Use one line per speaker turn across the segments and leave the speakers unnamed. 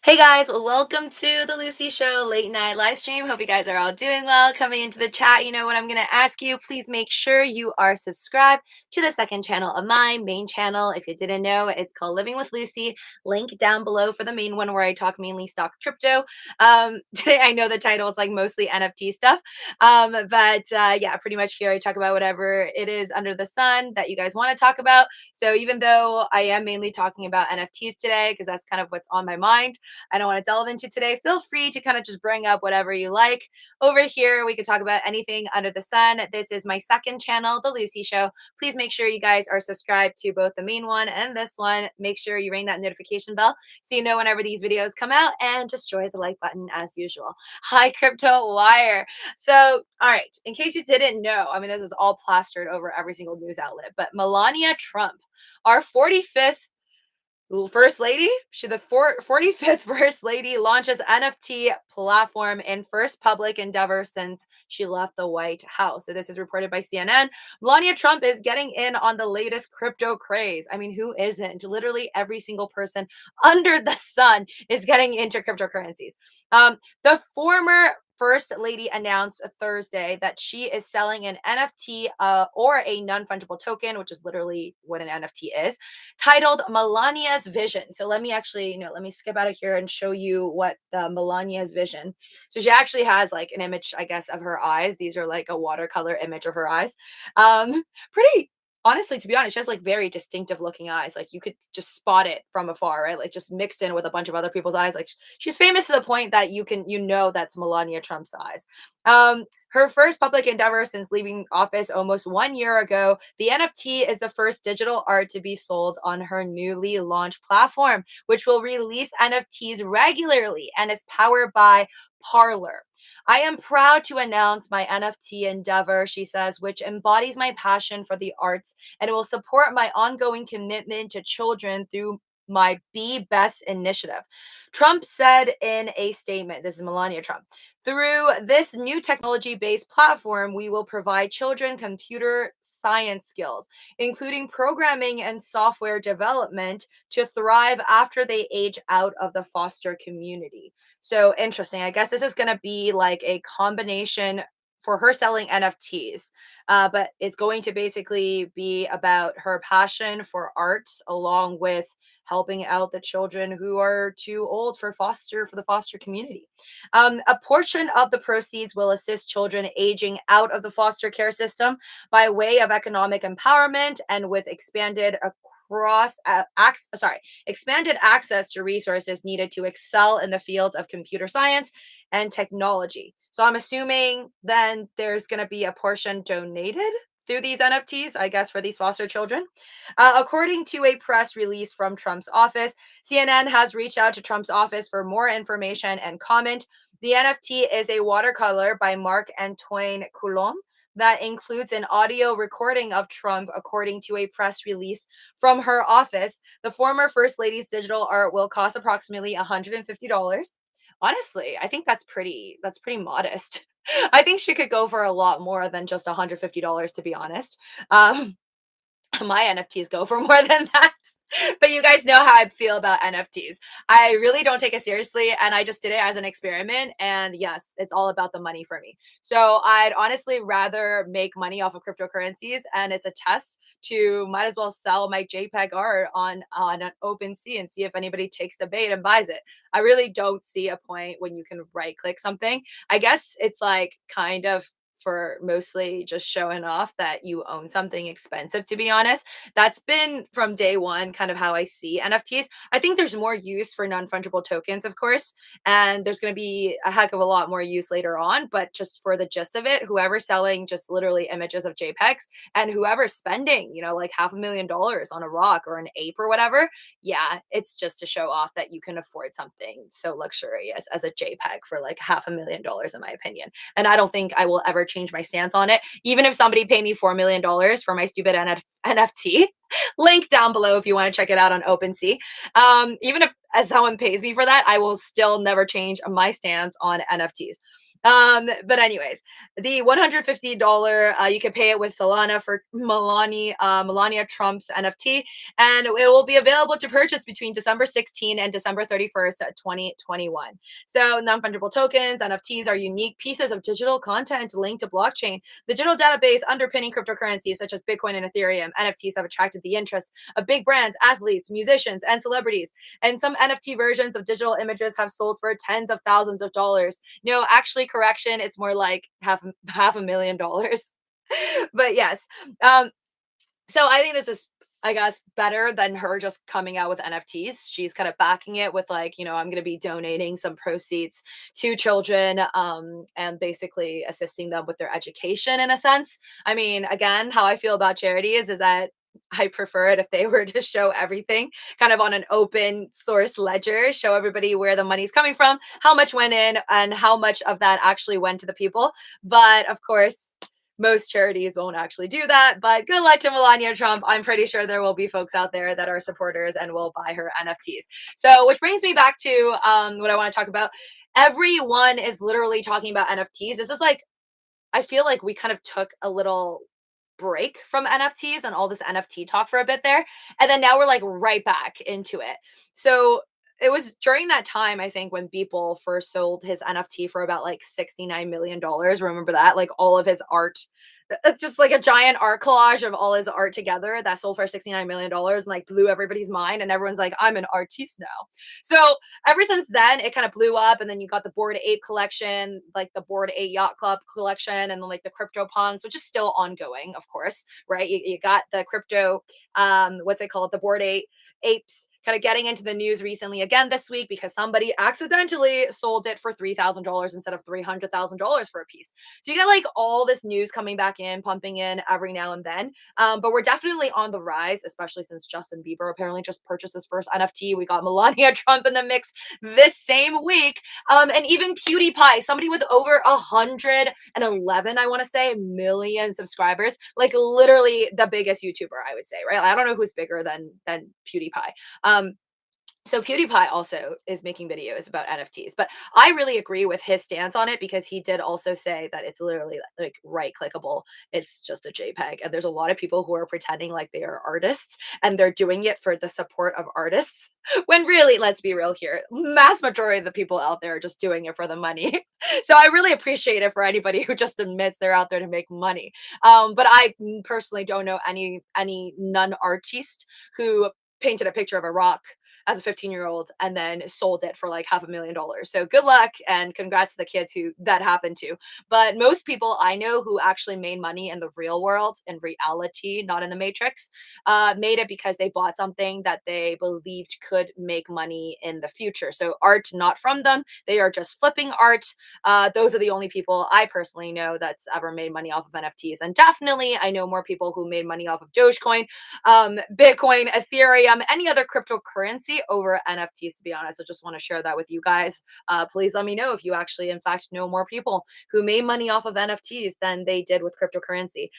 Hey guys, welcome to the Lucy Show late night live stream. Hope you guys are all doing well. Coming into the chat, you know what I'm going to ask you. Please make sure you are subscribed to the second channel of my main channel. If you didn't know, it's called Living with Lucy. Link down below for the main one where I talk mainly stock crypto. Today, I know the title, it's like mostly NFT stuff. Yeah, pretty much here I talk about whatever it is under the sun that you guys want to talk about. So even though I am mainly talking about NFTs today, because that's kind of what's on my mind, I don't want to delve into today, feel free to kind of just bring up whatever you like. Over here, we could talk about anything under the sun. This is my second channel, The Lucy Show. Please make sure you guys are subscribed to both the main one and this one. Make sure you ring that notification bell so you know whenever these videos come out, and destroy the like button as usual. Hi, Crypto Wire. So, all right, in case you didn't know, I mean, this is all plastered over every single news outlet, but Melania Trump, our 45th First Lady, the 45th First Lady, launches NFT platform in first public endeavor since she left the White House. So this is reported by CNN. Melania Trump is getting in on the latest crypto craze. I mean, who isn't? Literally every single person under the sun is getting into cryptocurrencies. The former First Lady announced Thursday that she is selling an NFT or a non-fungible token, which is literally what an NFT is, titled Melania's Vision. So let me actually, let me skip out of here and show you what the Melania's Vision. So she actually has like an image, I guess, of her eyes. These are like a watercolor image of her eyes. Pretty honestly, to be honest, she has like very distinctive looking eyes. Like you could just spot it from afar, right? Like just mixed in with a bunch of other people's eyes. Like she's famous to the point that you know that's Melania Trump's eyes. Her first public endeavor since leaving office almost 1 year ago, the NFT is the first digital art to be sold on her newly launched platform, which will release NFTs regularly and is powered by Parler. I am proud to announce my NFT endeavor, she says, which embodies my passion for the arts and will support my ongoing commitment to children through my Be Best initiative. Trump said in a statement, this is Melania Trump, through this new technology based platform, we will provide children computer science skills, including programming and software development, to thrive after they age out of the foster community. So interesting. I guess this is going to be like a combination for her selling NFTs, but it's going to basically be about her passion for art along with helping out the children who are too old for the foster community. A portion of the proceeds will assist children aging out of the foster care system by way of economic empowerment and with expanded access to resources needed to excel in the fields of computer science and technology. So I'm assuming then there's going to be a portion donated through these NFTs, I guess, for these foster children. According to a press release from Trump's office, CNN has reached out to Trump's office for more information and comment. The NFT is a watercolor by Marc-Antoine Coulomb that includes an audio recording of Trump, according to a press release from her office. The former First Lady's digital art will cost approximately $150. Honestly, I think that's pretty modest. I think she could go for a lot more than just $150, to be honest. Um, my NFTs go for more than that. But you guys know how I feel about NFTs. I really don't take it seriously, and I just did it as an experiment. And yes, it's all about the money for me. So I'd honestly rather make money off of cryptocurrencies, and it's a test to might as well sell my JPEG art on an OpenSea and see if anybody takes the bait and buys it. I really don't see a point when you can right click something. I guess it's like kind of for mostly just showing off that you own something expensive, to be honest. That's been from day one kind of how I see NFTs. I think there's more use for non-fungible tokens, of course, and there's going to be a heck of a lot more use later on. But just for the gist of it, whoever's selling just literally images of JPEGs and whoever's spending, like $500,000 on a rock or an ape or whatever, yeah, it's just to show off that you can afford something so luxurious as a JPEG for like $500,000, in my opinion. And I don't think I will ever change my stance on it. Even if somebody paid me $4 million for my stupid NFT, link down below if you want to check it out on OpenSea. Even if as someone pays me for that, I will still never change my stance on NFTs. But anyways, the $150, you can pay it with Solana for Melania Trump's NFT, and it will be available to purchase between December 16 and December 31st, 2021. So non-fungible tokens, NFTs, are unique pieces of digital content linked to blockchain. The digital database underpinning cryptocurrencies such as Bitcoin and Ethereum. NFTs have attracted the interest of big brands, athletes, musicians, and celebrities. And some NFT versions of digital images have sold for tens of thousands of dollars. No, actually, correction, it's more like half a million dollars. But yes, um, so I think this is, I guess, better than her just coming out with NFTs. She's kind of backing it with like, I'm going to be donating some proceeds to children, and basically assisting them with their education in a sense. I mean, again, how I feel about charities is that I prefer it if they were to show everything kind of on an open source ledger, show everybody where the money's coming from, how much went in, and how much of that actually went to the people. But of course, most charities won't actually do that. But good luck to Melania Trump. I'm pretty sure there will be folks out there that are supporters and will buy her NFTs. So, which brings me back to what I want to talk about. Everyone is literally talking about NFTs. This is like, I feel like we kind of took a little break from NFTs and all this NFT talk for a bit there. And then now we're like right back into it. So it was during that time, I think, when Beeple first sold his NFT for about like $69 million. Remember that? Like all of his art, just like a giant art collage of all his art together that sold for $69 million and like blew everybody's mind. And everyone's like, I'm an artiste now. So ever since then, it kind of blew up. And then you got the Bored Ape collection, like the Bored Ape Yacht Club collection, and then like the Crypto Punks, which is still ongoing, of course, right? You got the crypto, what's it called? The Bored Ape apes kind of getting into the news recently again this week because somebody accidentally sold it for $3,000 instead of $300,000 for a piece. So you got like all this news coming back in, pumping in every now and then. But we're definitely on the rise, especially since Justin Bieber apparently just purchased his first NFT. We got Melania Trump in the mix this same week. And even PewDiePie, somebody with over 111, I want to say, million subscribers, like literally the biggest YouTuber, I would say, right? I don't know who's bigger than PewDiePie. Um, so PewDiePie also is making videos about NFTs, but I really agree with his stance on it because he did also say that it's literally like right clickable. It's just a JPEG. And there's a lot of people who are pretending like they are artists and they're doing it for the support of artists. When really, let's be real here, mass majority of the people out there are just doing it for the money. So I really appreciate it for anybody who just admits they're out there to make money. But I personally don't know any non-artist who painted a picture of a rock as a 15-year-old and then sold it for like $500,000. So good luck and congrats to the kids who that happened to. But most people I know who actually made money in the real world, in reality, not in the matrix, made it because they bought something that they believed could make money in the future. So art not from them. They are just flipping art. Those are the only people I personally know that's ever made money off of NFTs. And definitely I know more people who made money off of Dogecoin, Bitcoin, Ethereum, any other cryptocurrency over NFTs, to be honest. I just want to share that with you guys. Please let me know if you actually, in fact, know more people who made money off of NFTs than they did with cryptocurrency.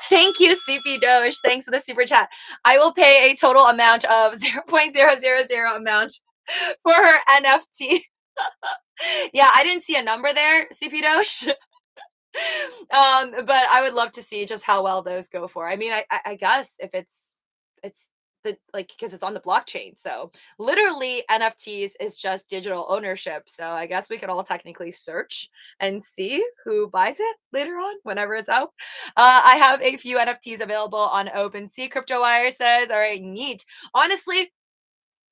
Thank you, CP Doge. Thanks for the super chat. I will pay a total amount of 0.000 amount for her NFT. Yeah, I didn't see a number there, CP Doge. But I would love to see just how well those go for. I mean, I guess if it's the like because it's on the blockchain. So literally NFTs is just digital ownership. So I guess we could all technically search and see who buys it later on whenever it's out. I have a few NFTs available on OpenSea. CryptoWire says, all right, neat. Honestly,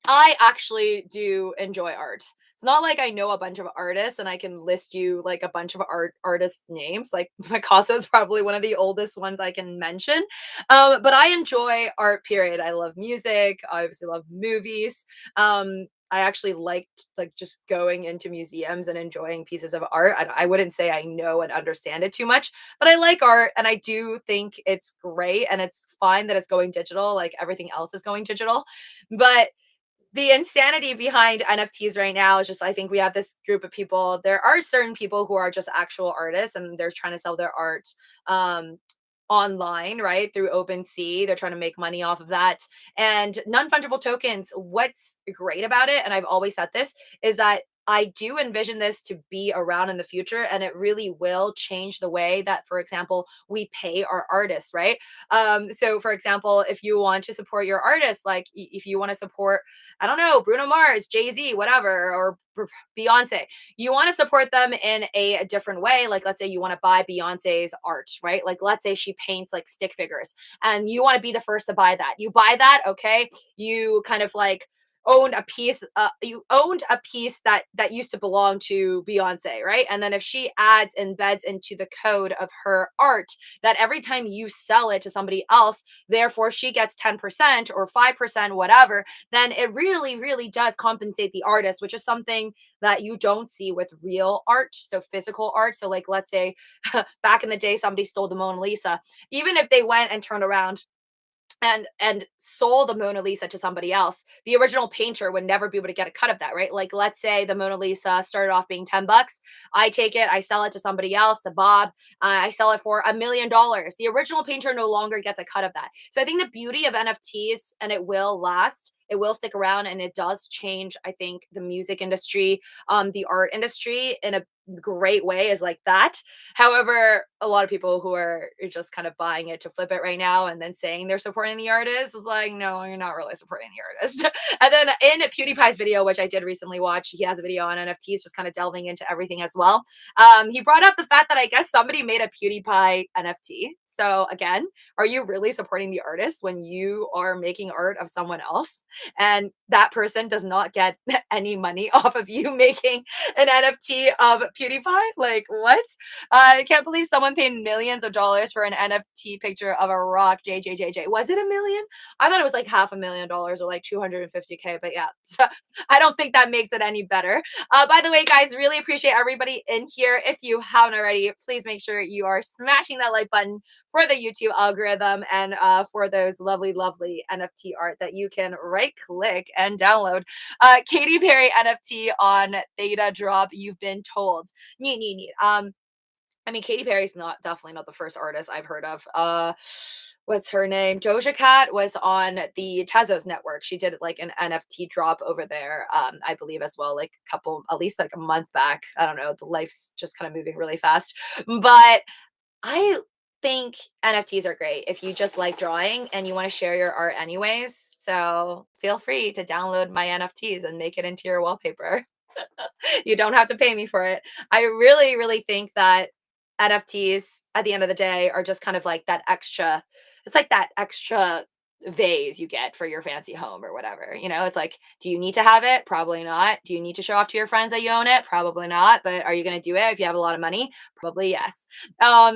I actually do enjoy art. It's not like I know a bunch of artists and I can list you like a bunch of artists' names. Like Picasso is probably one of the oldest ones I can mention. But I enjoy art. Period. I love music. I obviously love movies. I actually liked like just going into museums and enjoying pieces of art. I wouldn't say I know and understand it too much, but I like art and I do think it's great and it's fine that it's going digital. Like everything else is going digital, but the insanity behind NFTs right now is just I think we have this group of people. There are certain people who are just actual artists and they're trying to sell their art um online, right? Through OpenSea. They're trying to make money off of that. And non-fungible tokens, what's great about it, and I've always said this, is that I do envision this to be around in the future, and it really will change the way that, for example, we pay our artists, right? So for example, if you want to support your artists, like if you want to support, I don't know, Bruno Mars, Jay-Z, whatever, or Beyonce, you want to support them in a different way. Like, let's say you want to buy Beyonce's art, right? Like, let's say she paints like stick figures and you want to be the first to buy that. You buy that, okay? You kind of like owned a piece you owned a piece that used to belong to Beyonce, right? And then if she adds embeds into the code of her art that every time you sell it to somebody else, therefore she gets 10% or 5%, whatever, then it really, really does compensate the artist, which is something that you don't see with real art. So physical art. So like let's say back in the day somebody stole the Mona Lisa. Even if they went and turned around and sold the Mona Lisa to somebody else, the original painter would never be able to get a cut of that, right? Like let's say the Mona Lisa started off being 10 bucks. I take it, I sell it to somebody else, to Bob. I sell it for $1 million. The original painter no longer gets a cut of that. So I think the beauty of NFTs, and it will last, it will stick around, and it does change, I think, the music industry, the art industry in a great way, is like that. However, a lot of people who are just kind of buying it to flip it right now and then saying they're supporting the artist is like, no, you're not really supporting the artist. And then in PewDiePie's video, which I did recently watch, he has a video on NFTs, just kind of delving into everything as well. He brought up the fact that I guess somebody made a PewDiePie NFT. So again, are you really supporting the artist when you are making art of someone else and that person does not get any money off of you making an NFT of PewDiePie? Like what? I can't believe someone paid millions of dollars for an NFT picture of a rock. JJJJ. Was it a million? I thought it was like $500,000 or like 250K. But yeah, so I don't think that makes it any better. By the way, guys, really appreciate everybody in here. If you haven't already, please make sure you are smashing that like button for the YouTube algorithm and for those lovely, lovely NFT art that you can right click and download. Katy Perry NFT on Theta Drop. You've been told. Neat, neat, neat. I mean, Katy Perry's not definitely not the first artist I've heard of. What's her name? Doja Cat was on the Tezos network. She did like an NFT drop over there, I believe as well, like a couple, at least like a month back. I don't know. The life's just kind of moving really fast, but I think NFTs are great if you just like drawing and you want to share your art anyways. So feel free to download my NFTs and make it into your wallpaper. You don't have to pay me for it. I really, really think that NFTs at the end of the day are just kind of like that extra, it's like that extra vase you get for your fancy home or whatever. You know, it's like, do you need to have it? Probably not. Do you need to show off to your friends that you own it? Probably not. But are you going to do it if you have a lot of money? Probably yes.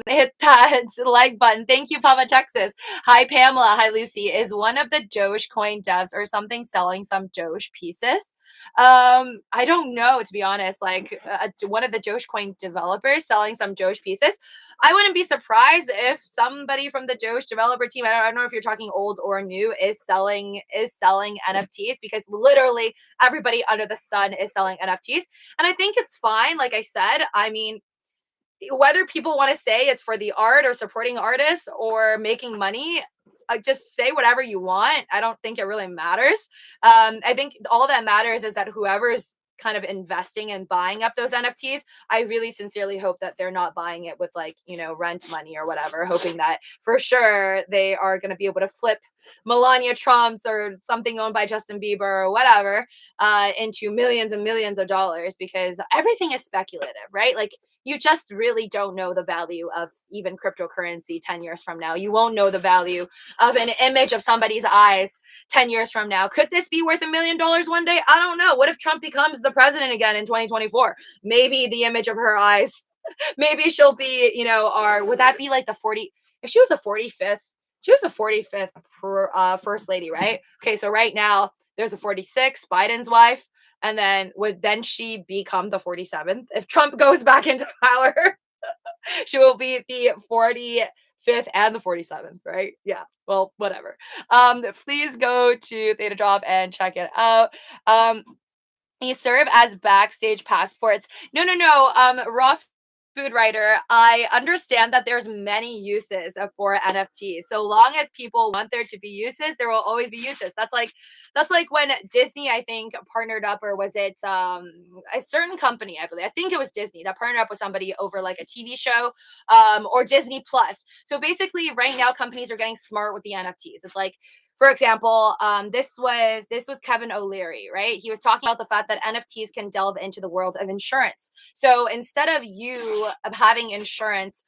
Hit that like button. Thank you, Papa Texas. Hi, Pamela. Hi, Lucy. Is one of the Dogecoin devs or something selling some Doge pieces? I don't know, to be honest. Like one of the Dogecoin developers selling some Doge pieces. I wouldn't be surprised if somebody from the Doge developer team, I don't know if you're talking old or new, is selling NFTs, because literally everybody under the sun is selling NFTs. And I think it's fine. Like I said, I mean, whether people want to say it's for the art or supporting artists or making money, just say whatever you want. I don't think it really matters. I think all that matters is that whoever's kind of investing and buying up those NFTs, I really sincerely hope that they're not buying it with like, you know, rent money or whatever, hoping that for sure they are going to be able to flip Melania Trump's or something owned by Justin Bieber or whatever into millions and millions of dollars, because everything is speculative, right? Like you just really don't know the value of even cryptocurrency 10 years from now. You won't know the value of an image of somebody's eyes 10 years from now. Could this be worth $1 million one day? I don't know. What if Trump becomes the president again in 2024? Maybe the image of her eyes, maybe she'll be, you know, or would that be like the 40, if she was the 45th, she was the 45th first lady, right? Okay, so right now there's a 46, Biden's wife. And then would then she become the 47th? If Trump goes back into power, she will be the 45th and the 47th, right? Yeah. Well, whatever. Please go to Theta Drop and check it out. You serve as backstage passports. No, no, no. Raw food writer, I understand that there's many uses for NFTs. So long as people want there to be uses, there will always be uses. That's like when Disney, I think, partnered up, or was it a certain company, I believe. I think it was Disney that partnered up with somebody over like a TV show, or Disney Plus. So basically, right now companies are getting smart with the NFTs. It's like, for example, this was Kevin O'Leary, right? He was talking about the fact that NFTs can delve into the world of insurance. So instead of you having insurance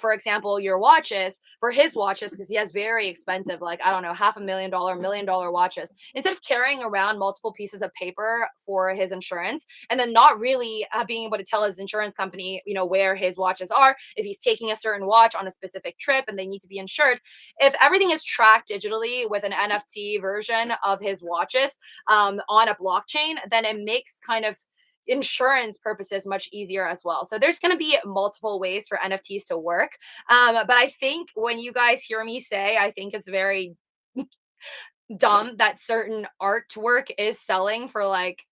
for example, your watches, for his watches, because he has very expensive, like, I don't know, $500,000, $1 million watches, instead of carrying around multiple pieces of paper for his insurance and then not really being able to tell his insurance company, where his watches are, if he's taking a certain watch on a specific trip and they need to be insured, if everything is tracked digitally with an NFT version of his watches, on a blockchain, then it makes kind of insurance purposes much easier as well. So there's going to be multiple ways for NFTs to work. But I think when you guys hear me say, I think it's very dumb that certain artwork is selling for like,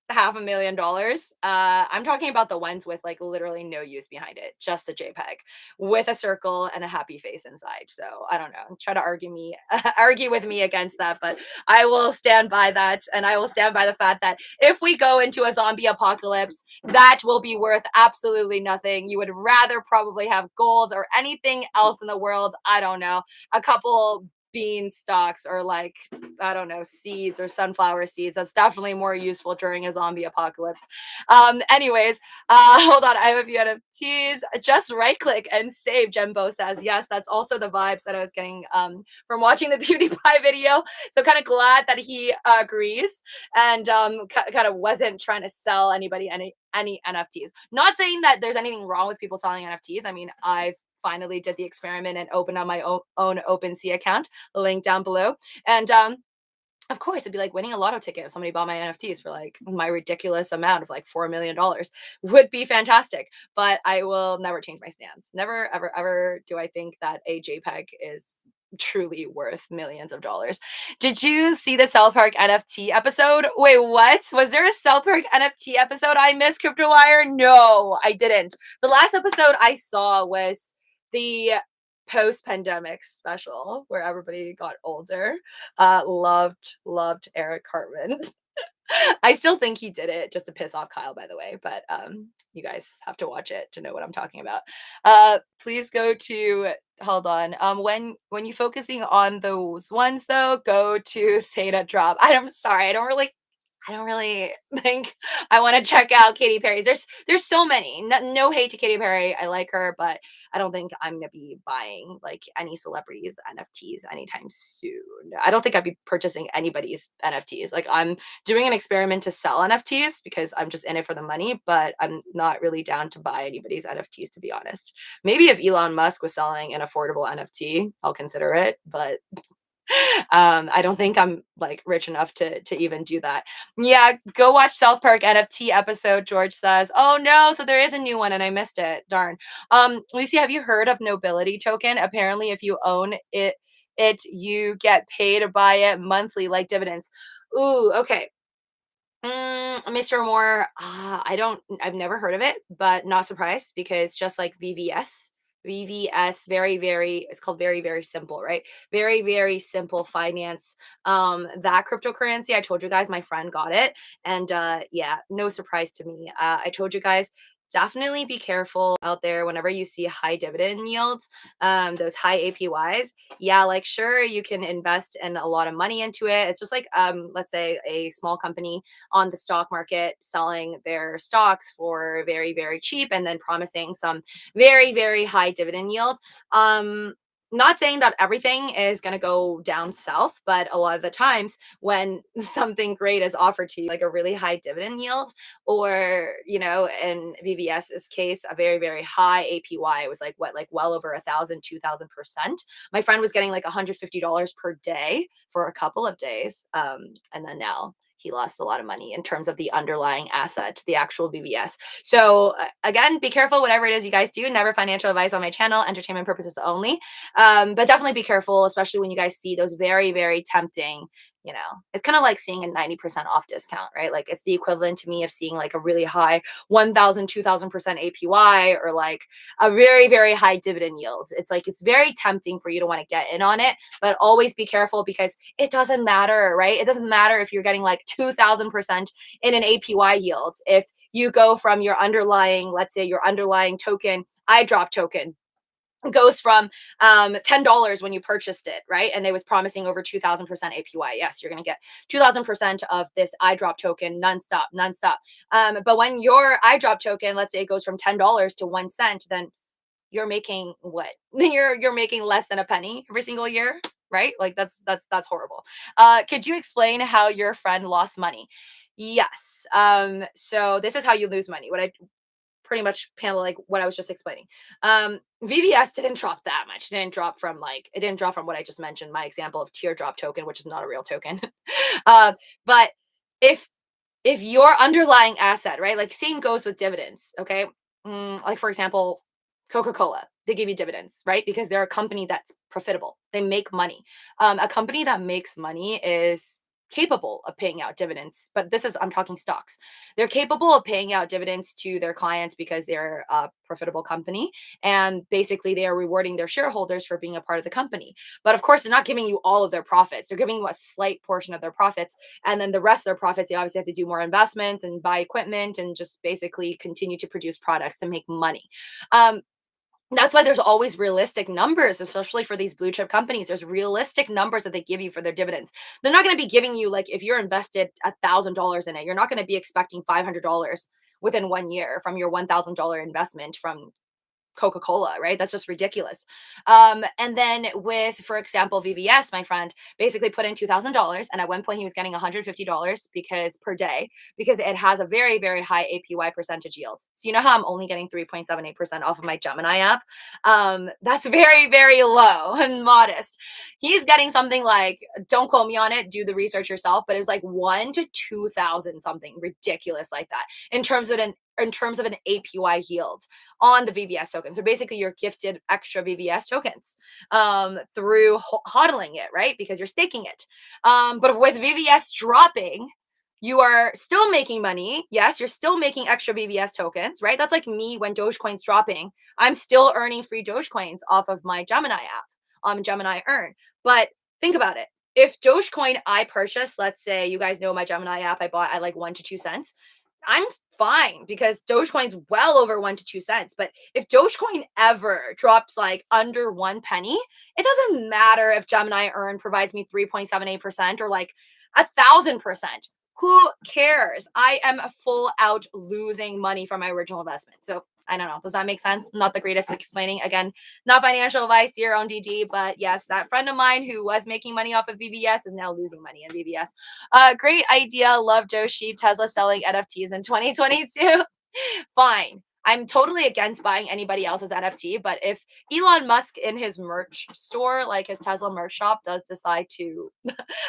$500,000. I'm talking about the ones with like literally no use behind it, just a JPEG with a circle and a happy face inside. So I don't know. Try to argue with me against that, but I will stand by that, and I will stand by the fact that if we go into a zombie apocalypse, that will be worth absolutely nothing. You would rather probably have gold or anything else in the world. I don't know, a couple bean stalks, or like, I don't know, seeds or sunflower seeds. That's definitely more useful during a zombie apocalypse. Anyways, hold on. I have a few NFTs. Just right click and save. Jembo says, yes, that's also the vibes that I was getting from watching the PewDiePie video. So kind of glad that he agrees and kind of wasn't trying to sell anybody any NFTs. Not saying that there's anything wrong with people selling NFTs. I mean, I've finally did the experiment and opened on my own OpenSea account, link down below. And of course, it'd be like winning a lotto ticket if somebody bought my NFTs for like my ridiculous amount of like $4 million. Would be fantastic. But I will never change my stance. Never, ever, ever do I think that a JPEG is truly worth millions of dollars. Did you see the South Park NFT episode? Wait, what? Was there a South Park NFT episode I missed, CryptoWire? No, I didn't. The last episode I saw was the post-pandemic special where everybody got older. Loved Eric Cartman. I still think he did it just to piss off Kyle, by the way, but you guys have to watch it to know what I'm talking about. Please go to, hold on. When you focusing on those ones though, go to Theta Drop. I'm sorry, I don't really think I want to check out Katy Perry's. There's so many. No hate to Katy Perry. I like her, but I don't think I'm gonna be buying like any celebrities NFTs anytime soon. I don't think I'd be purchasing anybody's NFTs. Like, I'm doing an experiment to sell NFTs because I'm just in it for the money, but I'm not really down to buy anybody's NFTs, to be honest. Maybe if Elon Musk was selling an affordable NFT, I'll consider it, but I don't think I'm like rich enough to even do that. Yeah, go watch South Park NFT episode, George says. Oh no, so there is a new one and I missed it. Darn. Lucy, have you heard of Nobility Token? Apparently if you own it you get paid to buy it monthly like dividends. Ooh, okay. Mr. Moore, I've never heard of it, but not surprised because just like VVS, very, very, it's called very, very simple, right? Very, very simple finance. That cryptocurrency, I told you guys, my friend got it. And yeah, no surprise to me. I told you guys, definitely be careful out there whenever you see high dividend yields, those high APYs. Yeah, like sure, you can invest in a lot of money into it. It's just like, let's say a small company on the stock market selling their stocks for very, very cheap and then promising some very, very high dividend yield. Not saying that everything is going to go down south, but a lot of the times when something great is offered to you, like a really high dividend yield, or, in VVS's case, a very, very high APY, it was like what, like well over 1,000, 2,000%. My friend was getting like $150 per day for a couple of days. And then now he lost a lot of money in terms of the underlying asset, the actual VVS. So again, be careful whatever it is you guys do. Never financial advice on my channel, entertainment purposes only. But definitely be careful, especially when you guys see those very, very tempting, you know, it's kind of like seeing a 90% off discount, right? Like it's the equivalent to me of seeing like a really high 1,000, 2,000% APY or like a very, very high dividend yield. It's like, it's very tempting for you to want to get in on it, but always be careful because it doesn't matter, right? It doesn't matter if you're getting like 2,000% in an APY yield. If you go from your underlying, let's say your underlying token, iDrop token, goes from $10 when you purchased it, right? And it was promising over 2,000% APY. Yes, you're going to get 2,000% of this iDrop token nonstop, nonstop. But when your iDrop token, let's say it goes from $10 to 1 cent, then you're making what? You're making less than a penny every single year, right? Like that's horrible. Could you explain how your friend lost money? Yes. So this is how you lose money. What I pretty much handle like what I was just explaining. VVS didn't drop that much. It didn't drop from like it didn't drop from what I just mentioned, my example of teardrop token, which is not a real token. uh, but if if your underlying asset, right, like same goes with dividends, okay? Like for example, Coca-Cola, they give you dividends, right? Because they're a company that's profitable. They make money. A company that makes money is capable of paying out dividends, but this is I'm talking stocks. They're capable of paying out dividends to their clients because they're a profitable company and basically they are rewarding their shareholders for being a part of the company. But of course, they're not giving you all of their profits. They're giving you a slight portion of their profits, and then the rest of their profits, they obviously have to do more investments and buy equipment and just basically continue to produce products to make money. Um, that's why there's always realistic numbers, especially for these blue chip companies. There's realistic numbers that they give you for their dividends. They're not going to be giving you, like, if you're invested $1,000 in it, you're not going to be expecting $500 within 1 year from your $1,000 investment from Coca-Cola, right? That's just ridiculous. And then with, for example, VVS, my friend basically put in $2,000, and at one point he was getting $150 because per day because it has a very, very high APY percentage yield. So you know how I'm only getting 3.78% off of my Gemini app? That's very, very low and modest. He's getting something like, don't quote me on it, do the research yourself, but it's like 1 to 2,000 something ridiculous like that in terms of an APY yield on the VVS token. So basically, you're gifted extra VVS tokens through hodling it, right? Because you're staking it. But with VVS dropping, you are still making money. Yes, you're still making extra VVS tokens, right? That's like me when Dogecoin's dropping. I'm still earning free Dogecoins off of my Gemini app, Gemini Earn. But think about it. If Dogecoin I purchase, let's say you guys know my Gemini app, I bought at like 1 to 2 cents. I'm fine because Dogecoin's well over 1 to 2 cents. But if Dogecoin ever drops like under 1 penny, it doesn't matter if Gemini Earn provides me 3.78% or like 1,000%. Who cares? I am full out losing money from my original investment. So I don't know. Does that make sense? Not the greatest at explaining. Again, not financial advice, your own DD. But yes, that friend of mine who was making money off of VBS is now losing money in VBS. Great idea. Love Joe Sheep. Tesla selling NFTs in 2022. Fine. I'm totally against buying anybody else's NFT, but if Elon Musk in his merch store, like his Tesla merch shop, does decide to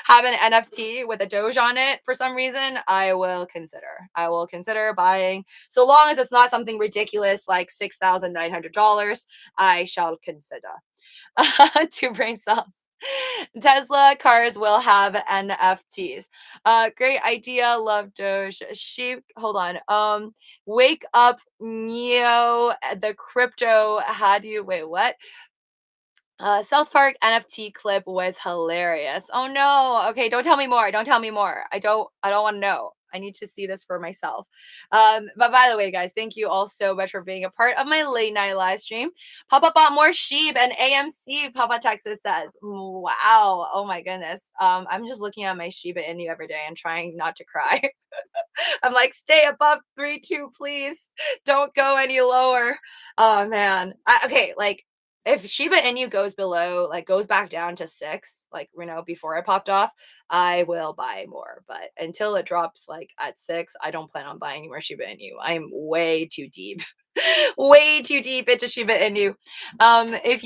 have an NFT with a Doge on it for some reason, I will consider. I will consider buying, so long as it's not something ridiculous like $6,900. I shall consider. Two brain cells. Tesla cars will have NFTs. Great idea. Love Doge. Sheep. Hold on. Wake up, Neo. The crypto had you. Wait, what? South Park NFT clip was hilarious. Oh no. Okay, don't tell me more. Don't tell me more. I don't want to know. I need to see this for myself. But by the way, guys, thank you all so much for being a part of my late night live stream. Papa bought more sheep and AMC, Papa Texas says. Wow. Oh my goodness. I'm just looking at my Shiba Inu every day and trying not to cry. I'm like, stay above 3.2, please. Don't go any lower. Oh man. Okay, like if Shiba Inu goes below, like goes back down to 6, like before I popped off, I will buy more. But until it drops like at 6, I don't plan on buying any more Shiba Inu. I'm way too deep. Way too deep into Shiba Inu. If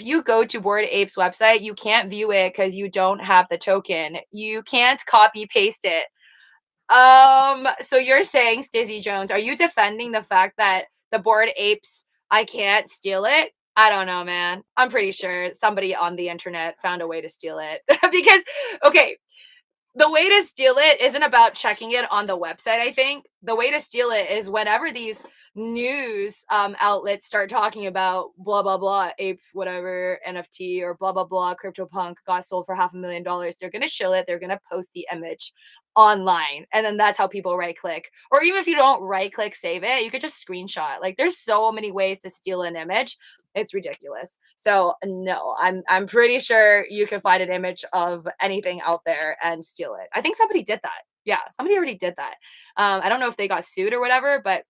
you go to Bored Ape's website, you can't view it because you don't have the token. You can't copy paste it. So you're saying, Stizzy Jones, are you defending the fact that the Bored Apes, I can't steal it? I don't know, man. I'm pretty sure somebody on the internet found a way to steal it. Because, okay, The way to steal it isn't about checking it on the website, I think. The way to steal it is whenever these news outlets start talking about blah blah blah ape whatever NFT or blah blah blah CryptoPunk got sold for $500,000, they're gonna show it, they're gonna post the image online, and then that's how people right click. Or even if you don't right click save it, you could just screenshot. Like there's so many ways to steal an image. It's ridiculous. So no, I'm pretty sure you can find an image of anything out there and steal it. I think somebody did that. Yeah, somebody already did that. I don't know if they got sued or whatever, but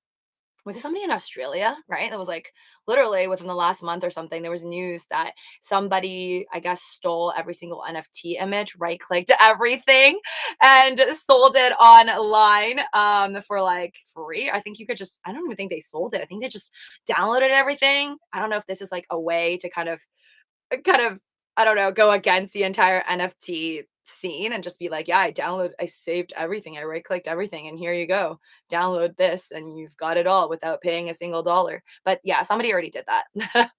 was it somebody in Australia, right? That was like literally within the last month or something, there was news that somebody, I guess, stole every single NFT image, right clicked everything, and sold it online for like free. I think you could just, I don't even think they sold it. I think they just downloaded everything. I don't know if this is like a way to kind of I don't know, go against the entire NFT scene and just be like, yeah, I saved everything, I right clicked everything, and here you go. Download this, and you've got it all without paying a single dollar. But yeah, somebody already did that.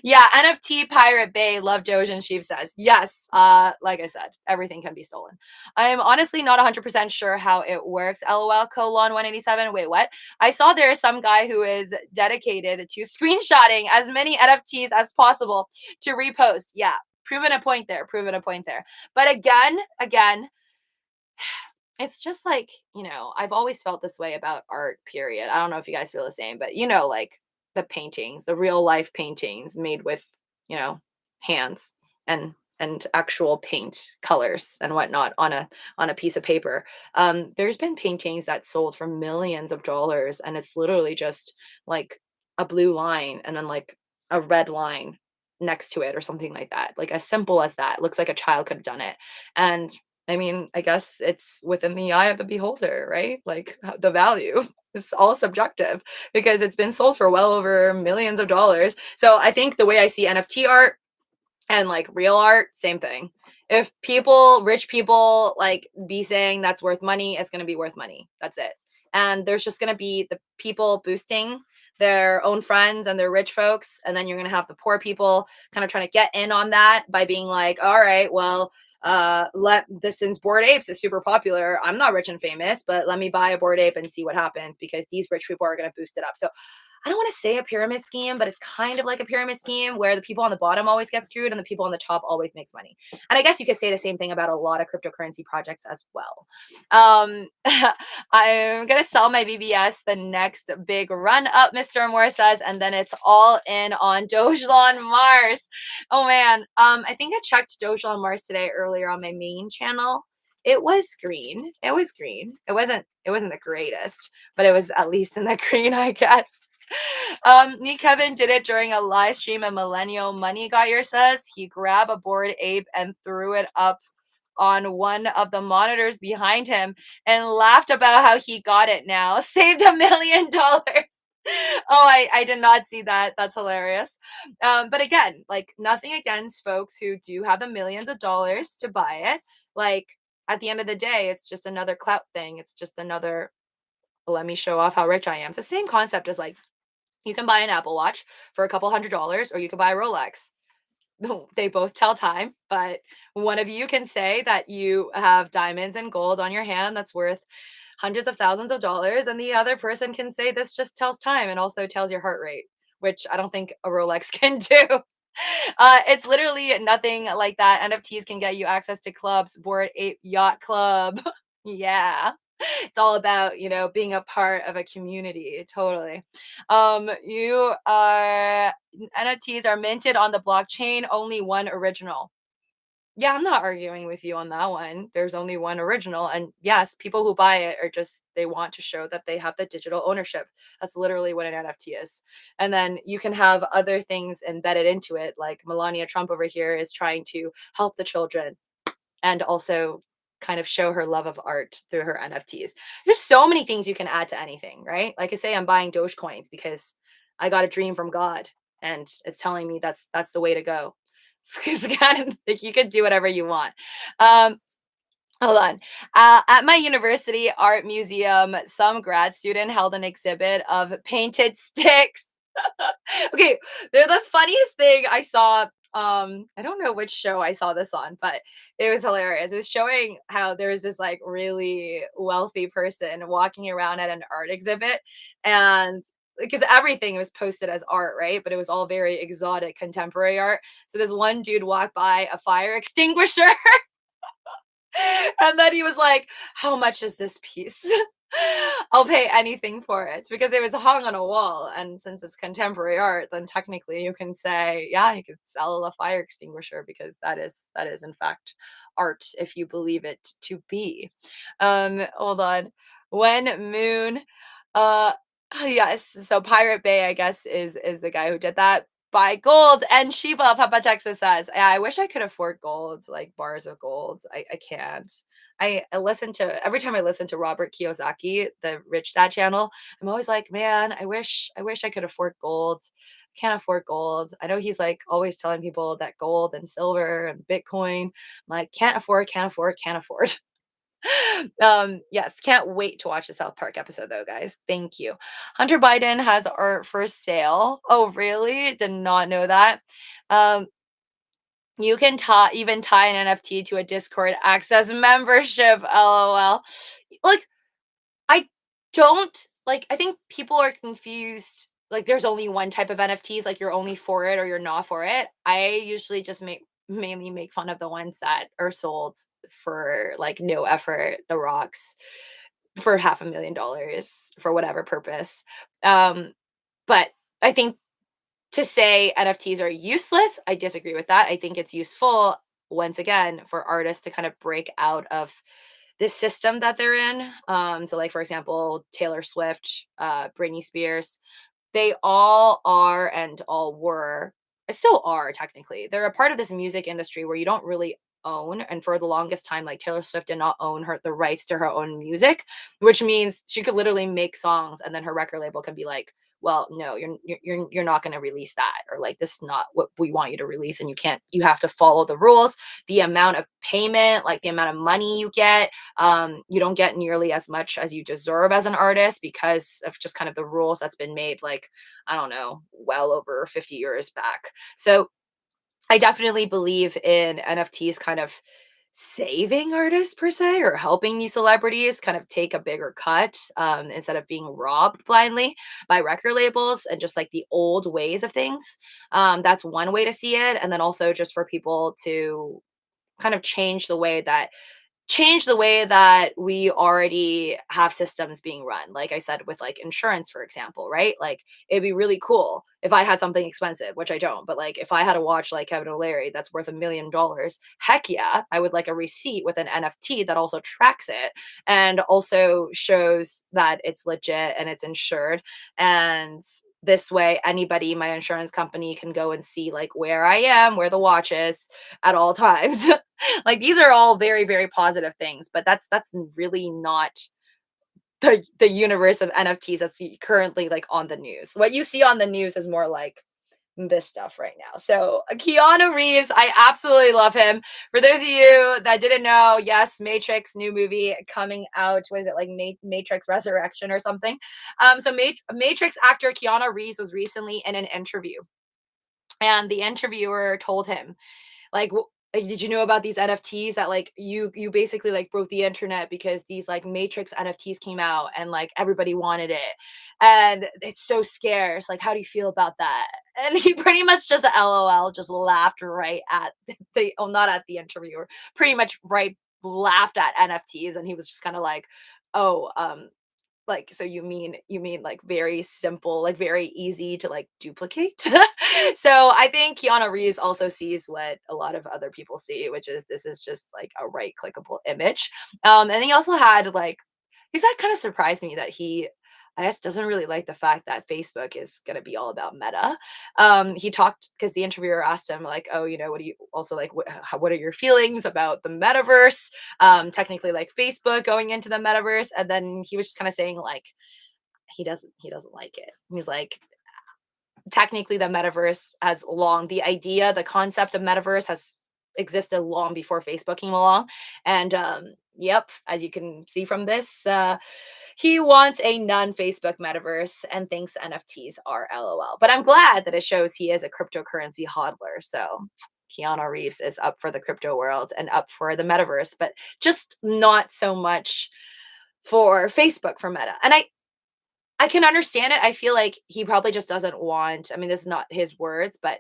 Yeah, NFT Pirate Bay, love Doge and Sheep says, yes, like I said, everything can be stolen. I'm honestly not 100% sure how it works. LOL colon 187. Wait, what? I saw there is some guy who is dedicated to screenshotting as many NFTs as possible to repost. Yeah, proven a point there. Proven a point there. But again, it's just like, I've always felt this way about art, period. I don't know if you guys feel the same, but like the paintings, the real life paintings made with, hands and actual paint colors and whatnot on a piece of paper. There's been paintings that sold for millions of dollars, and it's literally just like a blue line and then like a red line next to it or something like that. Like as simple as that. Looks like a child could have done it. And I mean, I guess it's within the eye of the beholder, right? Like the value is all subjective because it's been sold for well over millions of dollars. So I think the way I see NFT art and like real art, same thing. If rich people, like be saying that's worth money, it's going to be worth money. That's it. And there's just going to be the people boosting their own friends and their rich folks. And then you're going to have the poor people kind of trying to get in on that by being like, all right, well, since Bored Apes is super popular, I'm not rich and famous, but let me buy a Bored Ape and see what happens because these rich people are going to boost it up. So I don't want to say a pyramid scheme, but it's kind of like a pyramid scheme where the people on the bottom always get screwed and the people on the top always makes money. And I guess you could say the same thing about a lot of cryptocurrency projects as well. I'm gonna sell my BBS the next big run up, Mr. Moore says, and then it's all in on Dogecoin Mars. Oh man, I think I checked Dogecoin Mars today earlier on my main channel. It was green. It was green. It wasn't the greatest, but it was at least in the green, I guess. Me Kevin did it during a live stream and Millennial Money Got Your says he grabbed a Bored Ape and threw it up on one of the monitors behind him and laughed about how he got it now. Saved $1 million. Oh, I did not see that. That's hilarious. But again, like nothing against folks who do have the millions of dollars to buy it. Like at the end of the day, it's just another clout thing. It's just another let me show off how rich I am. It's the same concept as like you can buy an Apple Watch for a couple $100s, or you can buy a Rolex. They both tell time, but one of you can say that you have diamonds and gold on your hand that's worth hundreds of thousands of dollars, and the other person can say this just tells time and also tells your heart rate, which I don't think a Rolex can do. It's literally nothing like that. NFTs can get you access to clubs, Bored Ape Yacht Club. Yeah. It's all about, being a part of a community. Totally. You are NFTs are minted on the blockchain, only one original. Yeah, I'm not arguing with you on that one. There's only one original. And yes, people who buy it are just, they want to show that they have the digital ownership. That's literally what an NFT is. And then you can have other things embedded into it, like Melania Trump over here is trying to help the children and also kind of show her love of art through her NFTs. There's so many things you can add to anything, right? Like I say, I'm buying Dogecoins because I got a dream from God and it's telling me that's the way to go. It's kind of like you could do whatever you want. Um, Hold on. At my university art museum, some grad student held an exhibit of painted sticks. Okay, they're the funniest thing I saw I don't know which show I saw this on, but it was hilarious. It was showing how there was this like really wealthy person walking around at an art exhibit, and because everything was posted as art, right? But it was all very exotic contemporary art. So this one dude walked by a fire extinguisher and then he was like, "How much is this piece?" "I'll pay anything for it," because it was hung on a wall. And since it's contemporary art, then technically you can say, yeah, you could sell a fire extinguisher because that is in fact art if you believe it to be. Hold on. When Moon, uh, yes. So Pirate Bay, I guess, is the guy who did that. Buy gold and Shiba, Papa Texas says. Yeah, I wish I could afford gold, like bars of gold. I can't. I listen to every time I listen to Robert Kiyosaki, the Rich Dad channel, I'm always like, man, I wish I could afford gold. Can't afford gold. I know he's like always telling people that gold and silver and Bitcoin. I'm like, can't afford, can't afford, can't afford. Yes, can't wait to watch the South Park episode though, guys. Thank you. Hunter Biden has art for sale. Oh, really? Did not know that. Um, you can even tie an NFT to a Discord access membership. LOL. Like, I don't like, I think people are confused. Like, there's only one type of NFTs, like you're only for it or you're not for it. I usually just mainly make fun of the ones that are sold for like no effort, the rocks for $500,000 for whatever purpose. Um, but I think to say NFTs are useless, I disagree with that. I think it's useful once again for artists to kind of break out of this system that they're in. So like for example, Taylor Swift, Britney Spears, they all are and all were, still are technically. They're a part of this music industry where you don't really own, and for the longest time like Taylor Swift did not own her the rights to her own music, which means she could literally make songs and then her record label can be like, well, no, you're not going to release that, or like this is not what we want you to release, and you have to follow the rules. The amount of payment, like the amount of money you get, you don't get nearly as much as you deserve as an artist because of just kind of the rules that's been made, like, I don't know, well over 50 years back. So I definitely believe in NFTs kind of saving artists per se, or helping these celebrities kind of take a bigger cut, instead of being robbed blindly by record labels and just like the old ways of things. That's one way to see it. And then also just for people to kind of change the way that we already have systems being run. Like I said, with like insurance, for example, right? Like it'd be really cool if I had something expensive, which I don't, but like if I had a watch like Kevin O'Leary that's worth $1 million, heck yeah, I would like a receipt with an NFT that also tracks it and also shows that it's legit and it's insured. And this way, anybody, my insurance company can go and see like where I am, where the watch is at all times. Like these are all very, very positive things, but that's really not the universe of NFTs that's currently like on the news. What you see on the news is more like this stuff right now. So Keanu Reeves, I absolutely love him. For those of you that didn't know, yes, Matrix new movie coming out. What is it, like Matrix Resurrection or something? So Matrix actor Keanu Reeves was recently in an interview, and the interviewer told him like, like, did you know about these NFTs that like you basically like broke the internet because these like Matrix NFTs came out and like everybody wanted it and it's so scarce. Like, how do you feel about that? And he pretty much just LOL, just laughed right at the, oh, not at the interviewer, pretty much right laughed at NFTs, and he was just kind of like, oh, like, so you mean like very simple, like very easy to like duplicate? So I think Keanu Reeves also sees what a lot of other people see, which is this is just like a right clickable image. And he also had like, he's that kind of surprised me that he, I guess, doesn't really like the fact that Facebook is going to be all about meta. He talked because the interviewer asked him like, oh, what do you also like, what are your feelings about the metaverse, technically like Facebook going into the metaverse? And then he was just kind of saying like he doesn't like it. He's like, technically the metaverse has long, the concept of metaverse has existed long before Facebook came along. And yep, as you can see from this, He wants a non-Facebook metaverse and thinks NFTs are LOL. But I'm glad that it shows he is a cryptocurrency hodler. So Keanu Reeves is up for the crypto world and up for the metaverse, but just not so much for Facebook for Meta. And I can understand it. I feel like he probably just doesn't want, I mean, this is not his words, but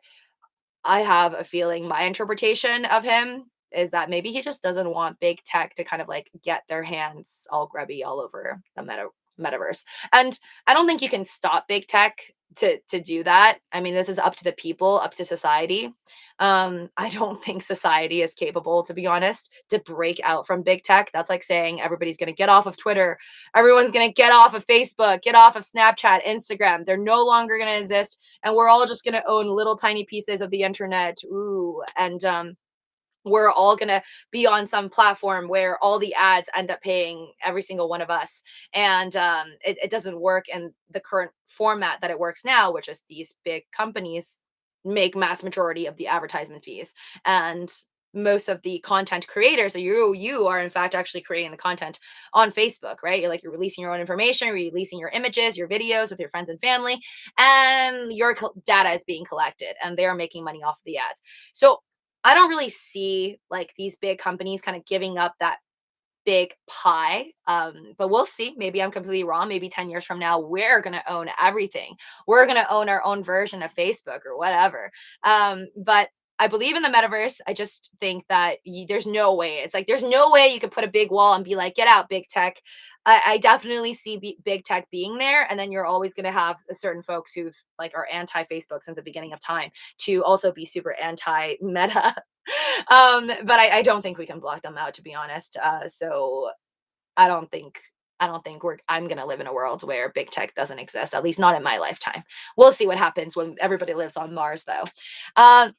I have a feeling my interpretation of him is that maybe he just doesn't want big tech to kind of like get their hands all grubby all over the metaverse. And I don't think you can stop big tech to do that. I mean, this is up to the people, up to society. I don't think society is capable, to be honest, to break out from big tech. That's like saying everybody's going to get off of Twitter, everyone's going to get off of Facebook, get off of Snapchat, Instagram. They're no longer going to exist, and we're all just going to own little tiny pieces of the internet. Ooh, and we're all going to be on some platform where all the ads end up paying every single one of us. And it doesn't work in the current format that it works now, which is these big companies make mass majority of the advertisement fees. And most of the content creators, so you are in fact actually creating the content on Facebook, right? You're releasing your own information, releasing your images, your videos with your friends and family, and your data is being collected, and they're making money off of the ads. So I don't really see like these big companies kind of giving up that big pie. But we'll see. Maybe I'm completely wrong. Maybe 10 years from now, we're going to own everything. We're going to own our own version of Facebook or whatever. But I believe in the metaverse. I just think that there's no way. It's like there's no way you could put a big wall and be like, get out, big tech. I definitely see big tech being there, and then you're always going to have certain folks who've like are anti Facebook since the beginning of time to also be super anti Meta. But I don't think we can block them out, to be honest. So I don't think I'm gonna live in a world where big tech doesn't exist, at least not in my lifetime. We'll see what happens when everybody lives on Mars, though. Um,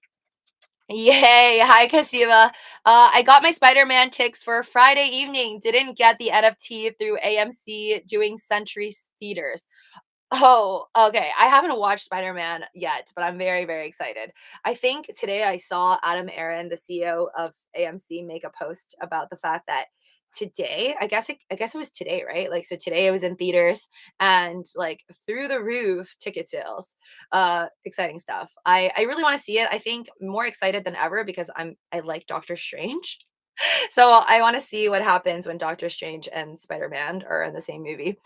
Yay. Hi, Kasiva. I got my Spider-Man ticks for Friday evening. Didn't get the NFT through AMC doing Century Theaters. Oh, okay. I haven't watched Spider-Man yet, but I'm very, very excited. I think today I saw Adam Aaron, the CEO of AMC, make a post about the fact that today, I guess it was today, right? Like so today it was in theaters and like through the roof ticket sales. Exciting stuff. I really want to see it. I think more excited than ever because I like Doctor Strange. So I want to see what happens when Doctor Strange and Spider-Man are in the same movie.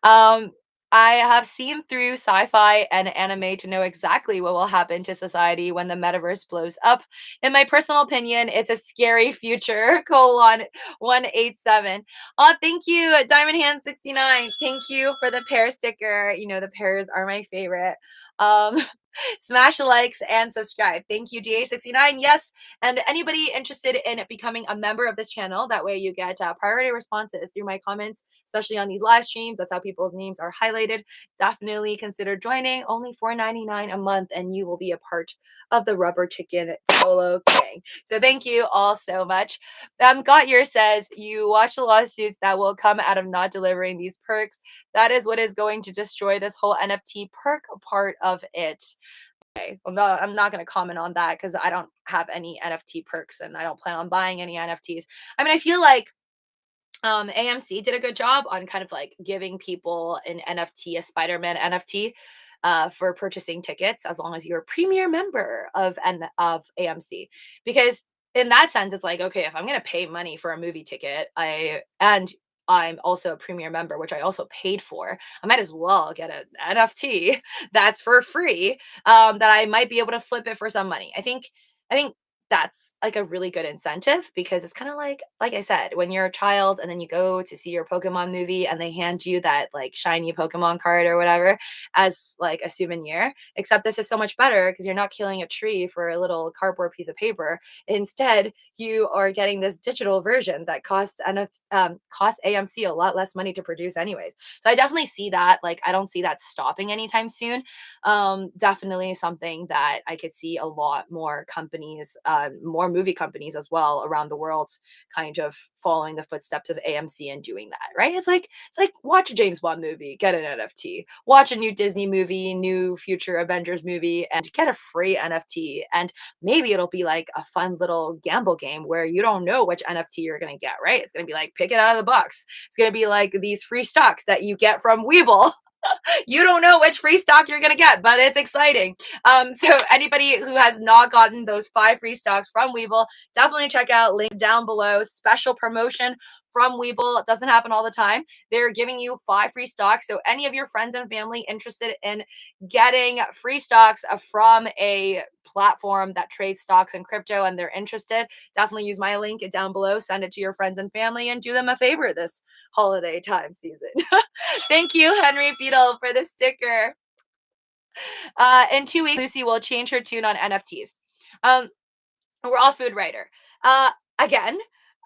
Um, I have seen through sci-fi and anime to know exactly what will happen to society when the metaverse blows up. In my personal opinion, it's a scary future. Colon 187. Oh, thank you, Diamond Hand 69. Thank you for the pear sticker. You know the pears are my favorite. Um, Smash likes and subscribe. Thank you, DA69. Yes, and anybody interested in becoming a member of this channel, that way you get priority responses through my comments, especially on these live streams. That's how people's names are highlighted. Definitely consider joining. Only $4.99 a month, and you will be a part of the Rubber Chicken Solo Gang. So thank you all so much. Got Your says, you watch the lawsuits that will come out of not delivering these perks. That is what is going to destroy this whole NFT perk part of it. Okay. Well, no, I'm not going to comment on that because I don't have any NFT perks and I don't plan on buying any NFTs. I mean, I feel like AMC did a good job on kind of like giving people an NFT, a Spider-Man NFT, for purchasing tickets as long as you're a premier member of AMC. Because in that sense, it's like, okay, if I'm gonna pay money for a movie ticket, I'm also a premier member, which I also paid for. I might as well get an NFT that's for free, that I might be able to flip it for some money. I think that's like a really good incentive because it's kind of like I said, when you're a child and then you go to see your Pokemon movie and they hand you that like shiny Pokemon card or whatever as like a souvenir. Except this is so much better because you're not killing a tree for a little cardboard piece of paper. Instead, you are getting this digital version that costs AMC a lot less money to produce anyways. So I definitely see that. Like I don't see that stopping anytime soon. Definitely something that I could see a lot more companies more movie companies as well around the world kind of following the footsteps of AMC and doing that, right? It's like watch a James Bond movie, get an NFT. Watch a new Disney movie, new future Avengers movie, and get a free NFT. And maybe it'll be like a fun little gamble game where you don't know which NFT you're gonna get, right? It's gonna be like pick it out of the box. It's gonna be like these free stocks that you get from Webull. You don't know which free stock you're gonna get, but it's exciting. So anybody who has not gotten those 5 free stocks from Webull, definitely check out link down below. Special promotion from Webull. It doesn't happen all the time. They're giving you 5 free stocks. So any of your friends and family interested in getting free stocks from a platform that trades stocks and crypto and they're interested, definitely use my link down below. Send it to your friends and family and do them a favor this holiday time season. Thank you, Henry Beadle, for the sticker. In 2 weeks, Lucy will change her tune on NFTs. Raw food writer. Again,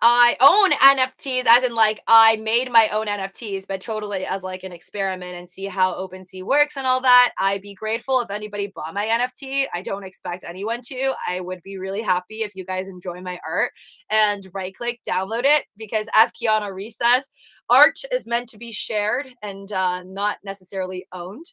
I own NFTs as in like I made my own NFTs, but totally as like an experiment and see how OpenSea works and all that. I'd be grateful if anybody bought my NFT. I don't expect anyone to. I would be really happy if you guys enjoy my art and right click download it because as Keanu Reeves says, art is meant to be shared and not necessarily owned.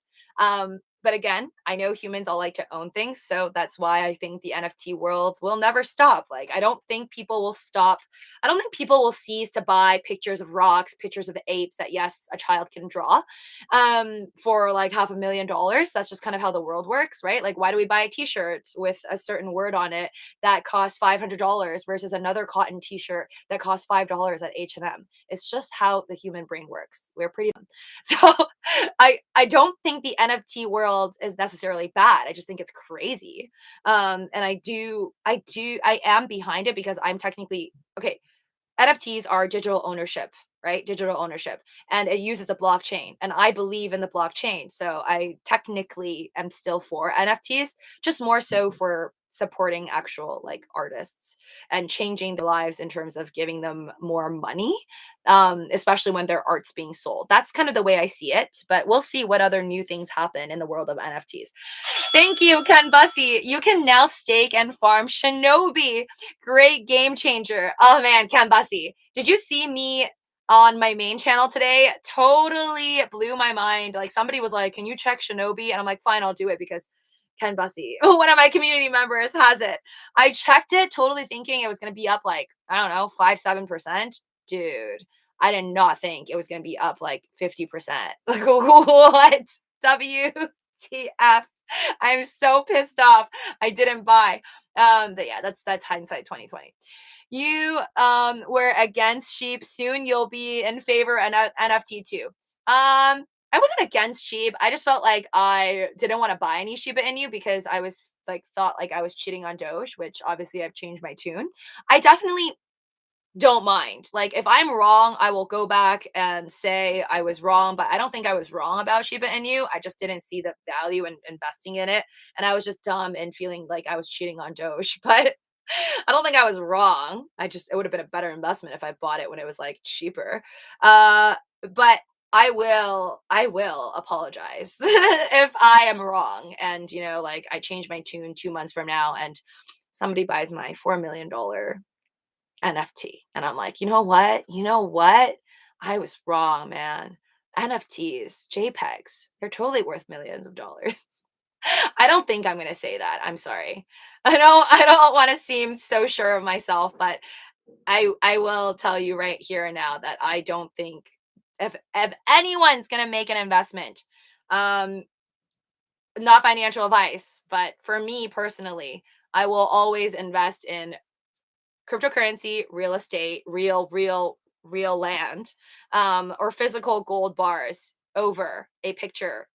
But again, I know humans all like to own things. So that's why I think the NFT world will never stop. Like, I don't think people will stop. I don't think people will cease to buy pictures of rocks, pictures of apes that, yes, a child can draw for like $500,000. That's just kind of how the world works, right? Like, why do we buy a t shirt with a certain word on it that costs $500 versus another cotton t shirt that costs $5 at H&M? It's just how the human brain works. We're pretty dumb. So I don't think the NFT world is necessarily bad. I just think it's crazy. And I am behind it because I'm technically okay. NFTs are digital ownership, right? Digital ownership. And it uses the blockchain. And I believe in the blockchain. So I technically am still for NFTs, just more so for supporting actual like artists and changing their lives in terms of giving them more money, especially when their art's being sold. That's kind of the way I see it. But we'll see what other new things happen in the world of NFTs. Thank you, Ken Bussy. You can now stake and farm Shinobi. Great game changer. Oh man, Ken Bussy. Did you see me on my main channel today? Totally blew my mind. Like somebody was like, can you check Shinobi? And I'm like, fine, I'll do it because Ken Bussy, one of my community members, has it. I checked it totally thinking it was going to be up like, I don't know, 5-7%. Dude, I did not think it was going to be up like 50%. Like, what? WTF? I'm so pissed off. I didn't buy. But yeah, that's hindsight 2020. You were against sheep. Soon you'll be in favor of NFT too. I wasn't against sheep. I just felt like I didn't want to buy any Shiba Inu because I was like thought like I was cheating on Doge, which obviously I've changed my tune. I definitely don't mind. Like if I'm wrong, I will go back and say I was wrong, but I don't think I was wrong about Shiba Inu. I just didn't see the value in investing in it. And I was just dumb and feeling like I was cheating on Doge. But I don't think I was wrong. It would have been a better investment if I bought it when it was like cheaper. But I will apologize if I am wrong. And like I change my tune 2 months from now and somebody buys my $4 million NFT. And I'm like, you know what? You know what? I was wrong, man. NFTs, JPEGs, they're totally worth millions of dollars. I don't think I'm gonna say that. I'm sorry. I don't want to seem so sure of myself, but I will tell you right here and now that I don't think if anyone's gonna make an investment, um, not financial advice, but for me personally, I will always invest in cryptocurrency, real estate, real land, or physical gold bars over a picture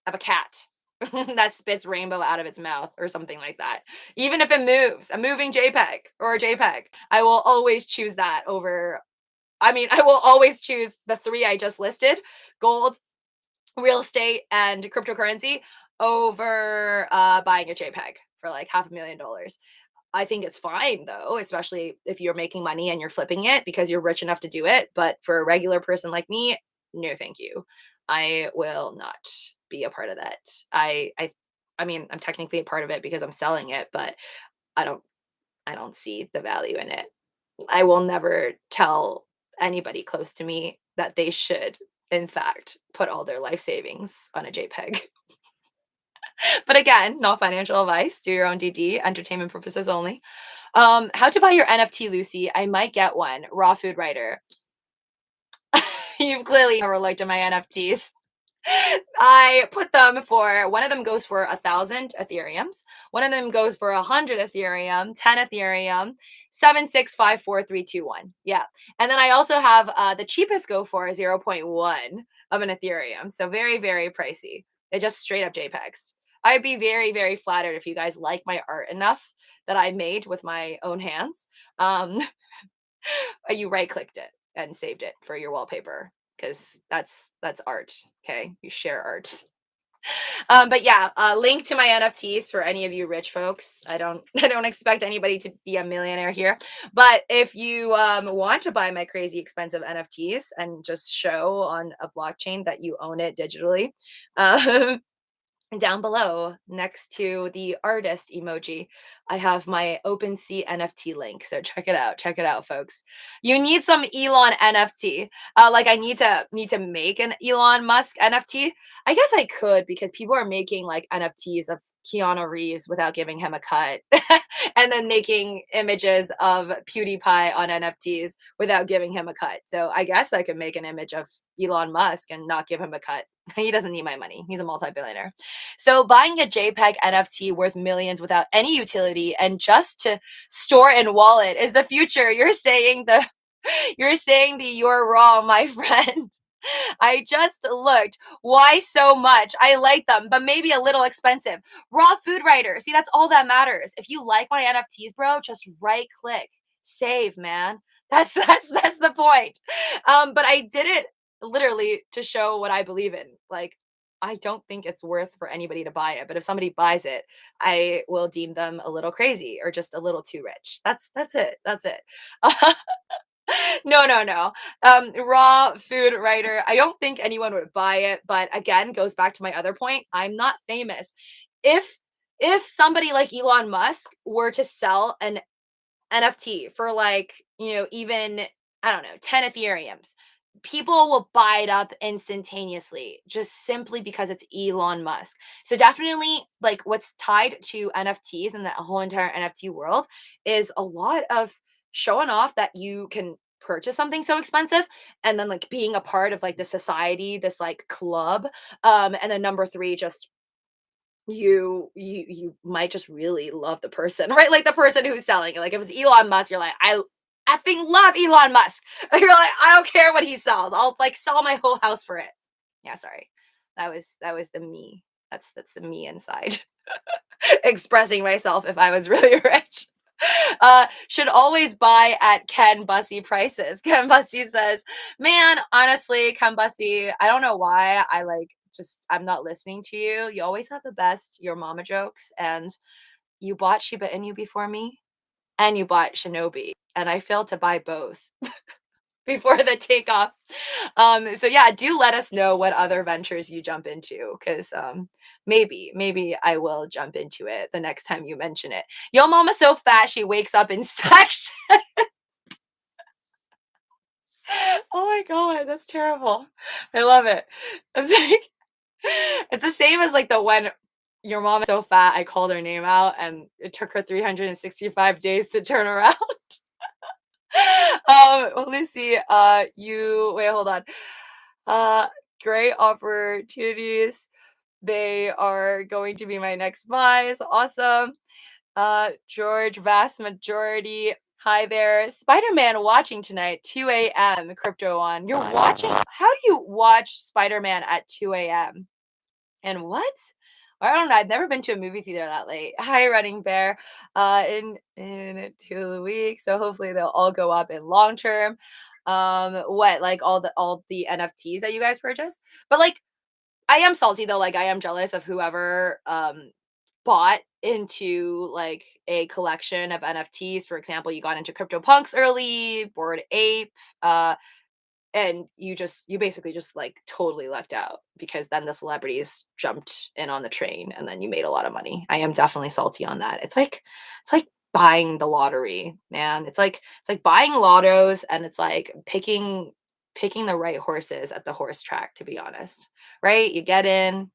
of a cat that spits rainbow out of its mouth or something like that. Even if it moves, a moving JPEG or a JPEG, I will always choose that over. I mean, I will always choose the 3 I just listed: gold, real estate, and cryptocurrency over buying a JPEG for like $500,000. I think it's fine though, especially if you're making money and you're flipping it because you're rich enough to do it. But for a regular person like me, no, thank you. I will not be a part of that. I mean, I'm technically a part of it because I'm selling it, but I don't. I don't see the value in it. I will never tell anybody close to me that they should, in fact, put all their life savings on a JPEG. But again, not financial advice. Do your own DD, entertainment purposes only. How to buy your NFT, Lucy? I might get one. Raw food writer. You've clearly never looked at my NFTs. I put them for, one of them goes for 1,000 Ethereums. One of them goes for 100 Ethereum, 10 Ethereum, 7654321. Yeah. And then I also have the cheapest go for zero 0.1 of an Ethereum. So very, very pricey. They're just straight up JPEGs. I'd be very, very flattered if you guys like my art enough that I made with my own hands. Um, you right clicked it and saved it for your wallpaper because that's art. Okay, you share art. But yeah, link to my NFTs for any of you rich folks. I don't expect anybody to be a millionaire here, but if you want to buy my crazy expensive NFTs and just show on a blockchain that you own it digitally, um, down below next to the artist emoji, I have my OpenSea NFT link. So check it out, folks. You need some Elon NFT. Like I need to make an Elon Musk NFT. I guess I could because people are making like NFTs of Keanu Reeves without giving him a cut, and then making images of PewDiePie on NFTs without giving him a cut. So I guess I could make an image of Elon Musk and not give him a cut. He doesn't need my money. He's a multi-billionaire. So buying a JPEG NFT worth millions without any utility and just to store in wallet is the future. You're wrong, my friend. I just looked. Why so much? I like them, but maybe a little expensive. Raw food writer. See, that's all that matters. If you like my NFTs, bro, just right click. Save, man. That's the point. But I did it literally to show what I believe in. Like, I don't think it's worth for anybody to buy it, but if somebody buys it, I will deem them a little crazy or just a little too rich. That's it. That's it. No, no, no. Raw food writer. I don't think anyone would buy it, but again, goes back to my other point. I'm not famous. If if somebody like Elon Musk were to sell an NFT for like, even, I don't know, 10 Ethereums, people will buy it up instantaneously just simply because it's Elon Musk. So definitely like what's tied to NFTs and the whole entire NFT world is a lot of showing off that you can purchase something so expensive and then like being a part of like the society, this like club. And then number 3, just you might just really love the person, right? Like the person who's selling it. Like if it's Elon Musk, you're like, I effing love Elon Musk. You're like, I don't care what he sells. I'll like sell my whole house for it. Yeah, sorry. That was the me. That's the me inside. Expressing myself if I was really rich. Should always buy at Ken Bussy prices. Ken Bussy says, man, honestly, Ken Bussy, I don't know why I like just I'm not listening to you. You always have the best your mama jokes, and you bought Shiba Inu before me, and you bought Shinobi, and I failed to buy both before the takeoff. So yeah, do let us know what other ventures you jump into, because maybe I will jump into it the next time you mention it. Yo, mama's so fat she wakes up in section. Oh my god, that's terrible. I love it. It's like it's the same as like the when your mom is so fat, I called her name out and it took her 365 days to turn around. Let me see. You wait, hold on. Uh, great opportunities. They are going to be my next buys. Awesome. George, vast majority. Hi there. Spider-Man watching tonight, 2 a.m. Crypto on. You're watching? How do you watch Spider-Man at 2 a.m.? And what? I don't know. I've never been to a movie theater that late. Hi, Running Bear. In 2 weeks, so hopefully they'll all go up in long term. What like all the NFTs that you guys purchase? But like, I am salty though. Like, I am jealous of whoever bought into like a collection of NFTs. For example, you got into CryptoPunks early, Bored Ape. And you basically just like totally lucked out because then the celebrities jumped in on the train and then you made a lot of money. I am definitely salty on that. It's like buying the lottery, man. It's like buying lottos, and it's like picking the right horses at the horse track, to be honest. Right? You get in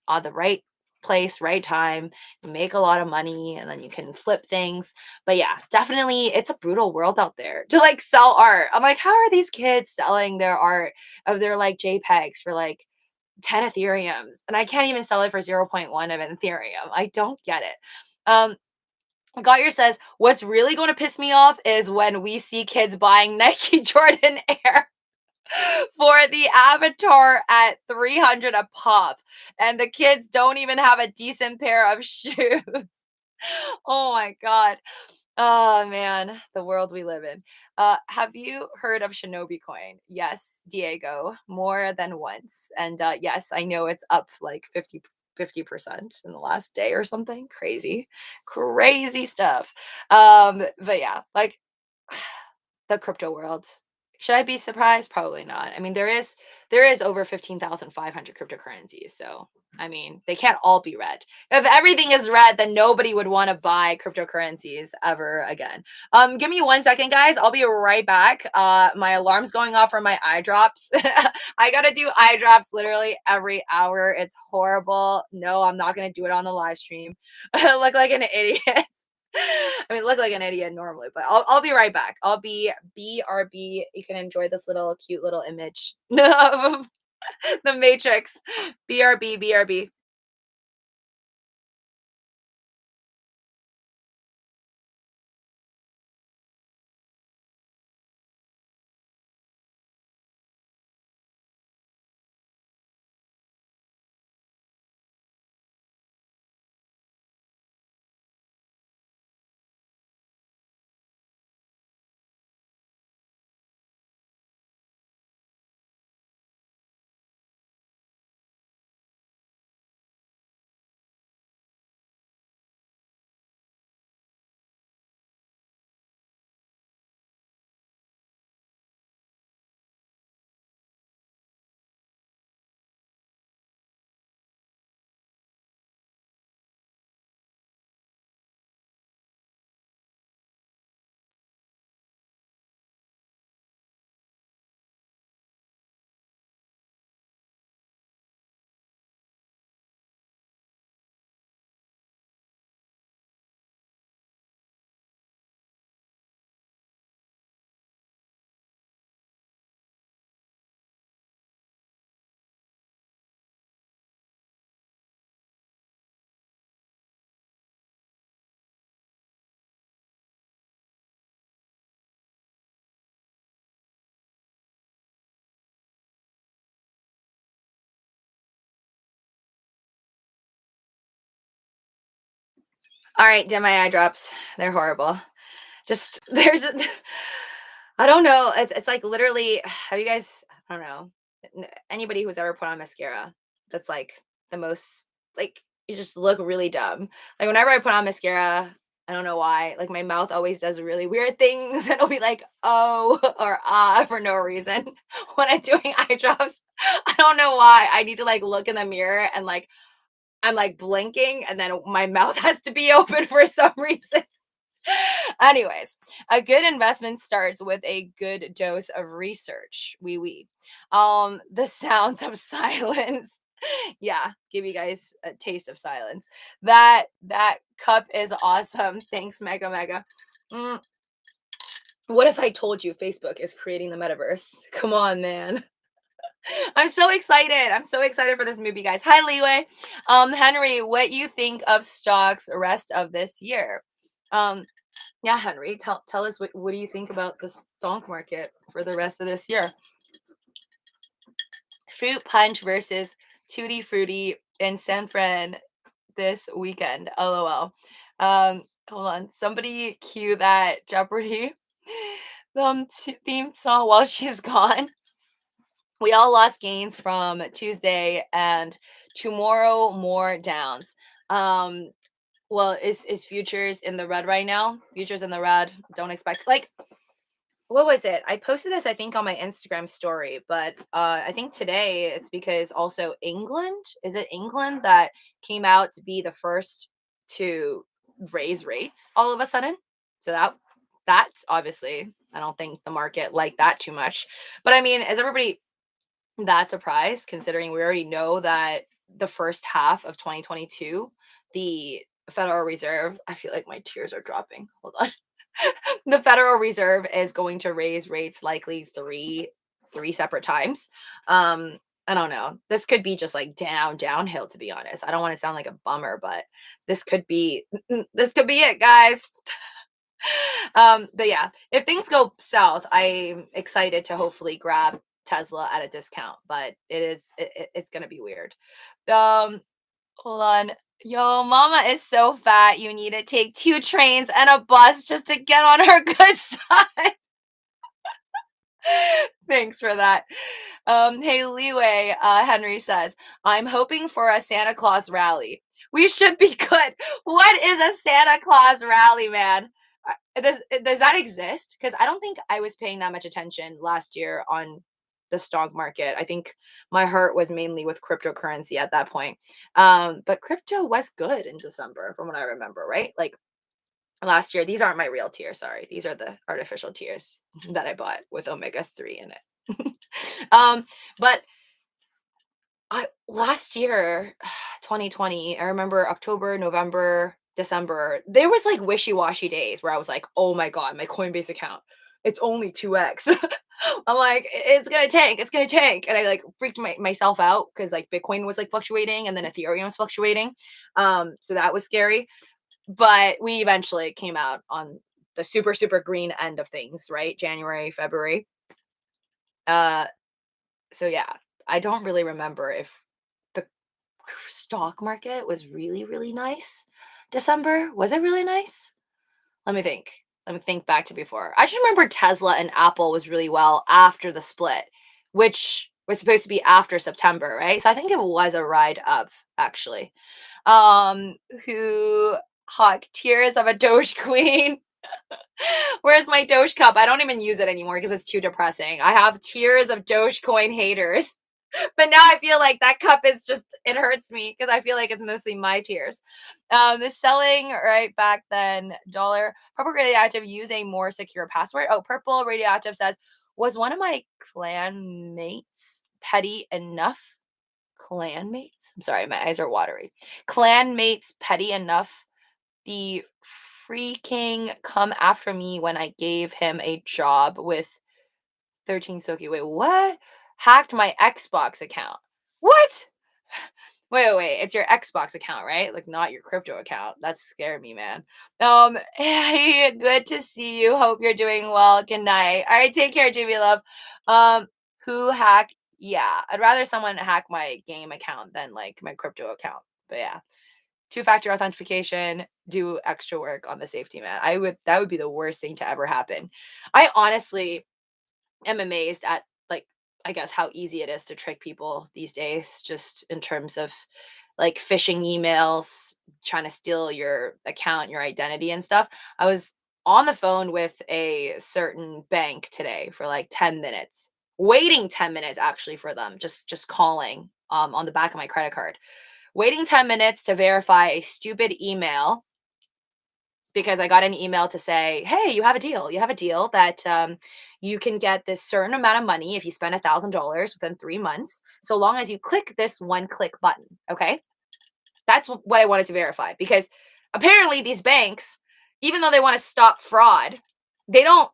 on the right place, right time, you make a lot of money, and then you can flip things. But yeah, definitely it's a brutal world out there to like sell art. I'm like, how are these kids selling their art of their like JPEGs for like 10 Ethereums? And I can't even sell it for zero point 0.1 of an Ethereum. I don't get it. Goyer says, what's really going to piss me off is when we see kids buying Nike Jordan Air for the avatar at 300 a pop, and the kids don't even have a decent pair of shoes. Oh my God. Oh man, the world we live in. Have you heard of Shinobi Coin? Yes, Diego, more than once. And yes, I know it's up like 50% in the last day or something. Crazy, crazy stuff. But yeah, like the crypto world. Should I be surprised? Probably not. I mean, there is over 15,500 cryptocurrencies. So, I mean, they can't all be red. If everything is red, then nobody would want to buy cryptocurrencies ever again. Give me 1 second, guys. I'll be right back. My alarm's going off for my eye drops. I gotta do eye drops literally every hour. It's horrible. No, I'm not gonna do it on the live stream. I look like an idiot. I mean, look like an idiot normally, but I'll be right back. I'll be BRB. You can enjoy this little cute little image of the Matrix. BRB, BRB. All right, did my eye drops. They're horrible. Just there's I don't know. It's like literally have you guys I don't know. Anybody who's ever put on mascara that's like the most like you just look really dumb. Like whenever I put on mascara, I don't know why. Like my mouth always does really weird things and it'll be like oh or ah for no reason when I'm doing eye drops. I don't know why. I need to like look in the mirror and like I'm like blinking and then my mouth has to be open for some reason. Anyways, a good investment starts with a good dose of research. Oui. The sounds of silence. Yeah, give you guys a taste of silence. That cup is awesome. Thanks, Mega Mega. Mm, what if I told you Facebook is creating the metaverse? Come on, man. I'm so excited. I'm so excited for this movie, guys. Hi, Leeway. Henry, what you think of stocks rest of this year? Um, yeah, Henry, tell us what do you think about the stock market for the rest of this year? Fruit Punch versus Tutti Frutti in San Fran this weekend. LOL. Hold on. Somebody cue that Jeopardy theme song while she's gone. We all lost gains from Tuesday and tomorrow more downs. Um, well, is futures in the red right now? Futures in the red. Don't expect like what was it? I posted this I think on my Instagram story, but I think today it's because also England, is it England that came out to be the first to raise rates all of a sudden. So that's obviously, I don't think the market liked that too much. But I mean, is everybody that surprised considering we already know that the first half of 2022, the Federal Reserve, I feel like my tears are dropping. Hold on. The Federal Reserve is going to raise rates likely three separate times. I don't know. This could be just like downhill, to be honest. I don't want to sound like a bummer, but this could be this could be it, guys. But yeah, if things go south, I'm excited to hopefully grab Tesla at a discount, but it's gonna be weird. Um, hold on. Yo, mama is so fat. You need to take 2 trains and a bus just to get on her good side. Thanks for that. Hey, Leeway, Henry says, I'm hoping for a Santa Claus rally. We should be good. What is a Santa Claus rally, man? Does that exist? Because I don't think I was paying that much attention last year on the stock market. I think my heart was mainly with cryptocurrency at that point. But crypto was good in December, from what I remember, right? Like last year, these aren't my real tears. Sorry, these are the artificial tears that I bought with omega-3 in it. But last year, 2020, I remember October, November, December, there was like wishy-washy days where I was like, oh my God, my Coinbase account, it's only 2x. I'm like, it's gonna tank, it's gonna tank. And I like freaked myself out because like Bitcoin was like fluctuating and then Ethereum was fluctuating. So that was scary. But we eventually came out on the super, super green end of things, right? January, February. Uh, so yeah, I don't really remember if the stock market was really, really nice. December, was it really nice? Let me think. Let me think back to before. I just remember Tesla and Apple was really well after the split, which was supposed to be after September, right? So I think it was a ride up, actually. Um, who hawk tears of a Doge queen. Where's my Doge cup? I don't even use it anymore because it's too depressing. I have tears of Dogecoin haters. But now I feel like that cup is just, it hurts me because I feel like it's mostly my tears. The selling right back then, dollar. Purple Radioactive, use a more secure password. Oh, Purple Radioactive says, was one of my clan mates petty enough? Clanmates? I'm sorry, my eyes are watery. Clanmates petty enough. The freaking come after me when I gave him a job with 13 Soki. Wait, what? Hacked my Xbox account. What? Wait. It's your Xbox account, right? Like not your crypto account. That scared me, man. Hey, good to see you. Hope you're doing well. Good night. All right, take care, JB Love. Who hack? Yeah, I'd rather someone hack my game account than like my crypto account. But yeah, 2-factor authentication, do extra work on the safety, man. That would be the worst thing to ever happen. I honestly am amazed at like I guess how easy it is to trick people these days, just in terms of like phishing emails, trying to steal your account, your identity and stuff. I was on the phone with a certain bank today for like 10 minutes, waiting 10 minutes actually for them, just calling on the back of my credit card, waiting 10 minutes to verify a stupid email because I got an email to say, "Hey, you have a deal. You have a deal that you can get this certain amount of money if you spend $1,000 within 3 months, so long as you click this one-click button." Okay, that's what I wanted to verify because apparently these banks, even though they want to stop fraud, they don't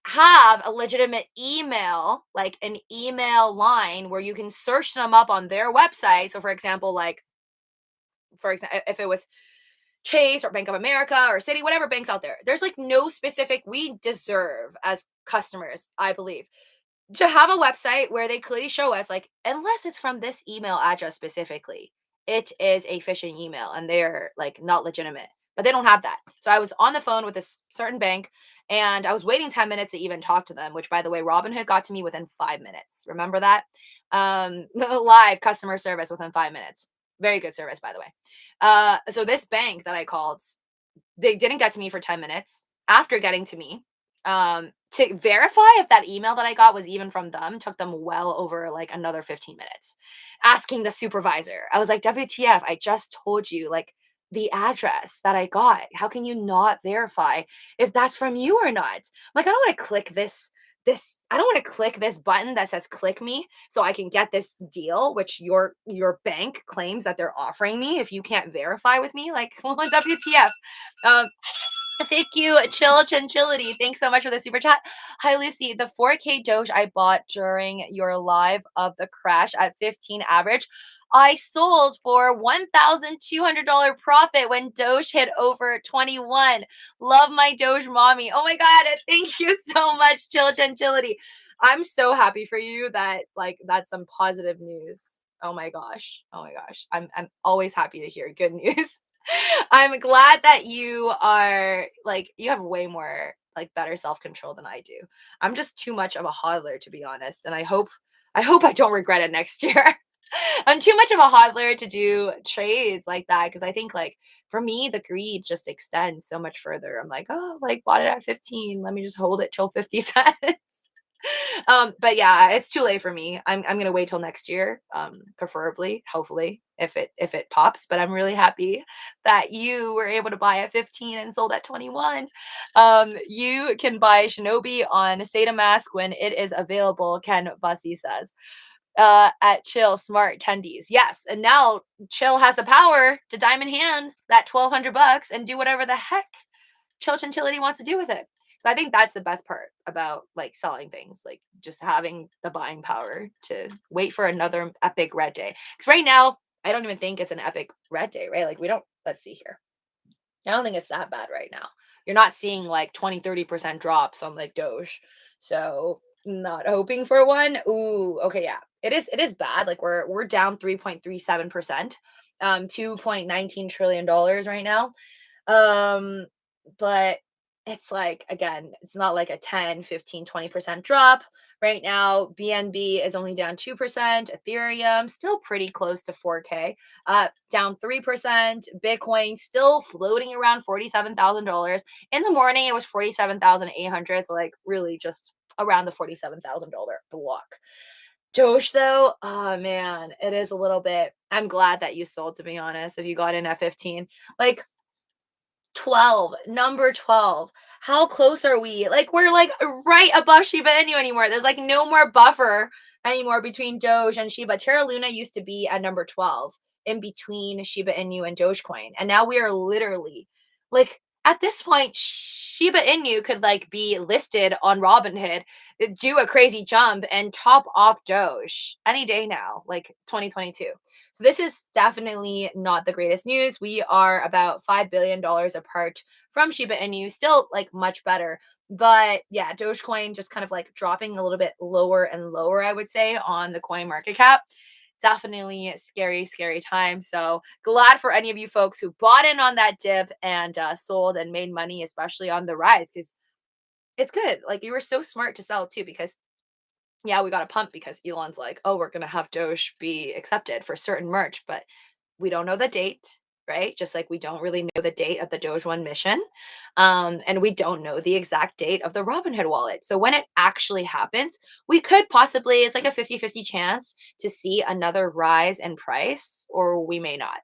have a legitimate email, like an email line where you can search them up on their website. So, for example, if it was Chase or Bank of America or Citi, whatever banks out there. There's like no specific, we deserve as customers, I believe, to have a website where they clearly show us, like, unless it's from this email address specifically, it is a phishing email and they're like not legitimate. But they don't have that. So I was on the phone with this certain bank and I was waiting 10 minutes to even talk to them, which by the way, Robinhood got to me within 5 minutes. Remember that? Live customer service within 5 minutes. Very good service, by the way. So this bank that I called, they didn't get to me for 10 minutes. After getting to me, to verify if that email that I got was even from them, took them well over like another 15 minutes. Asking the supervisor, I was like, WTF, I just told you, like, the address that I got. How can you not verify if that's from you or not? Like, I don't want to click I don't want to click this button that says click me so I can get this deal, which your bank claims that they're offering me if you can't verify with me. Like, well, WTF? Um, Thank you, Chill Chinchillity. Thanks so much for the super chat. Hi, Lucy. The 4K Doge I bought during your live of the crash at 15 average, I sold for $1,200 profit when Doge hit over 21. Love my Doge mommy. Oh my God. Thank you so much, Chill Chinchillity. I'm so happy for you that like that's some positive news. Oh my gosh. Oh my gosh. I'm always happy to hear good news. I'm glad that you are like you have way more like better self-control than I do. I'm just too much of a hodler to be honest, and I hope I don't regret it next year. I'm too much of a hodler to do trades like that because I think like for me the greed just extends so much further. I'm like, oh, like bought it at 15. Let me just hold it till 50 cents. But yeah, it's too late for me. I'm gonna wait till next year, preferably, hopefully, if it pops. But I'm really happy that you were able to buy at 15 and sold at 21. You can buy Shinobi on SataMask when it is available, Ken Bussy says. At Chill Smart Tendies. Yes, and now Chill has the power to diamond hand that $1,200 and do whatever the heck Chill Chinchillity wants to do with it. So I think that's the best part about like selling things, like just having the buying power to wait for another epic red day. Because right now, I don't even think it's an epic red day, right? Like we don't, let's see here. I don't think it's that bad right now. You're not seeing like 20-30% drops on like Doge. So not hoping for one. Ooh, okay, yeah. It is bad. Like we're down 3.37%, $2.19 trillion right now. Um, but it's like, again, it's not like a 10, 15, 20% drop. Right now, BNB is only down 2%. Ethereum still pretty close to 4K, down 3%. Bitcoin still floating around $47,000. In the morning, it was 47,800. So, like, really just around the $47,000 block. Doge though, oh man, it is a little bit. I'm glad that you sold, to be honest. If you got in at 15, like 12, number 12. How close are we? Like we're like right above Shiba Inu anymore. There's like no more buffer anymore between Doge and Shiba. Terra Luna used to be at number 12 in between Shiba Inu and Dogecoin. And now we are literally like at this point, Shiba Inu could like be listed on Robinhood, do a crazy jump and top off Doge any day now, like 2022. So this is definitely not the greatest news. We are about $5 billion apart from Shiba Inu, still like much better. But yeah, Dogecoin just kind of like dropping a little bit lower and lower, I would say, on the coin market cap. Definitely a scary, scary time. So glad for any of you folks who bought in on that dip and sold and made money, especially on the rise, because it's good. Like you were so smart to sell too, because yeah, we got a pump because Elon's like, oh, we're going to have Doge be accepted for certain merch, but we don't know the date, right? Just like we don't really know the date of the Doge One mission. And we don't know the exact date of the Robinhood wallet. So when it actually happens, we could possibly, it's like a 50-50 chance to see another rise in price, or we may not.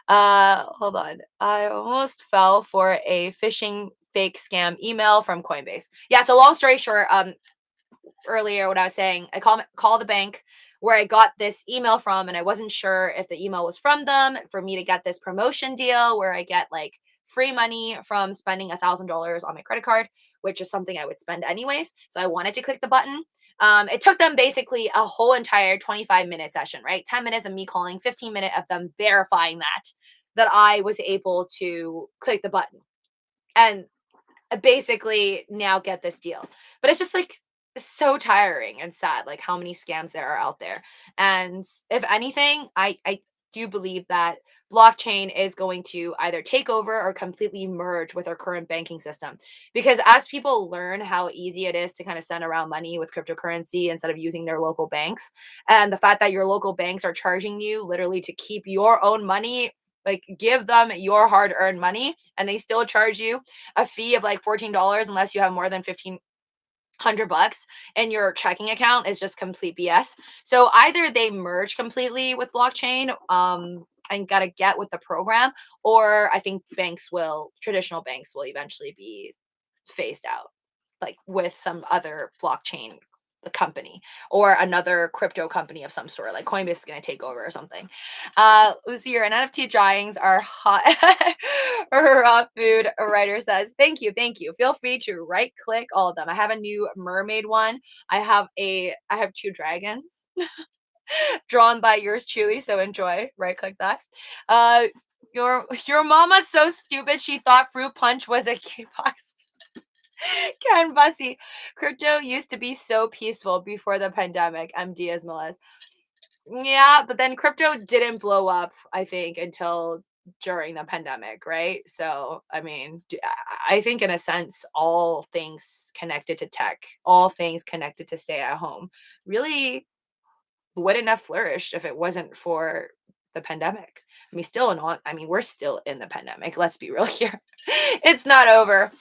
Hold on. I almost fell for a phishing fake scam email from Coinbase. Yeah, so long story short, earlier what I was saying, I call the bank where I got this email from, and I wasn't sure if the email was from them for me to get this promotion deal where I get like free money from spending $1,000 on my credit card, which is something I would spend anyways. So I wanted to click the button. It took them basically a whole entire 25-minute session, right? 10 minutes of me calling, 15 minutes of them verifying that I was able to click the button and basically now get this deal. But it's just like so tiring and sad, like how many scams there are out there. And if anything, I do believe that blockchain is going to either take over or completely merge with our current banking system. Because as people learn how easy it is to kind of send around money with cryptocurrency instead of using their local banks, and the fact that your local banks are charging you literally to keep your own money, like give them your hard earned money, and they still charge you a fee of like $14 unless you have more than $1,500 in your checking account, is just complete BS. So either they merge completely with blockchain, and got to get with the program, or I think traditional banks will eventually be phased out, like with some other blockchain company or another crypto company of some sort, like Coinbase is going to take over or something. Lucy, your NFT drawings are hot. Raw food writer says, thank you. Feel free to right click all of them. I have a new mermaid one. I have two dragons drawn by yours truly, so enjoy. Right click that. Your mama's so stupid she thought fruit punch was a K-box. Ken Bussy. Crypto used to be so peaceful before the pandemic. MD as Melez. Yeah, but then crypto didn't blow up, I think, until during the pandemic, right? So, I mean, I think in a sense, all things connected to tech, all things connected to stay at home, really wouldn't have flourished if it wasn't for the pandemic. I mean, we're still in the pandemic. Let's be real here. It's not over.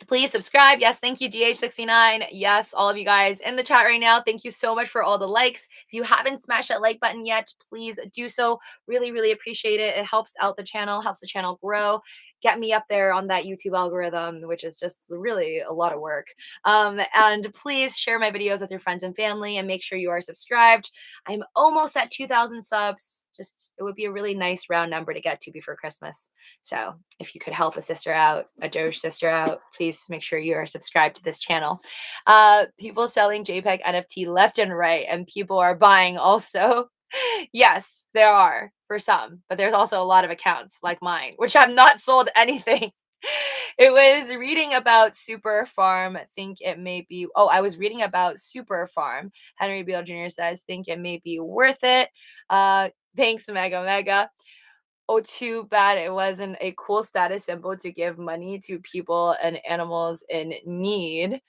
Please subscribe. Yes, thank you, DH69. Yes, all of you guys in the chat right now, thank you so much for all the likes. If you haven't smashed that like button yet, please do so. Really, really appreciate it. It helps out the channel, helps the channel grow, get me up there on that YouTube algorithm, which is just really a lot of work. And please share my videos with your friends and family and make sure you are subscribed. I'm almost at 2,000 subs. Just, it would be a really nice round number to get to before Christmas. So if you could help a sister out, a Doge sister out, please make sure you are subscribed to this channel. People selling JPEG NFT left and right, and people are buying also. Yes, there are for some, but there's also a lot of accounts like mine, which have not sold anything. It was reading about Super Farm. I was reading about Super Farm. Henry Beale Jr. says, think it may be worth it. Thanks, Mega. Oh, too bad it wasn't a cool status symbol to give money to people and animals in need.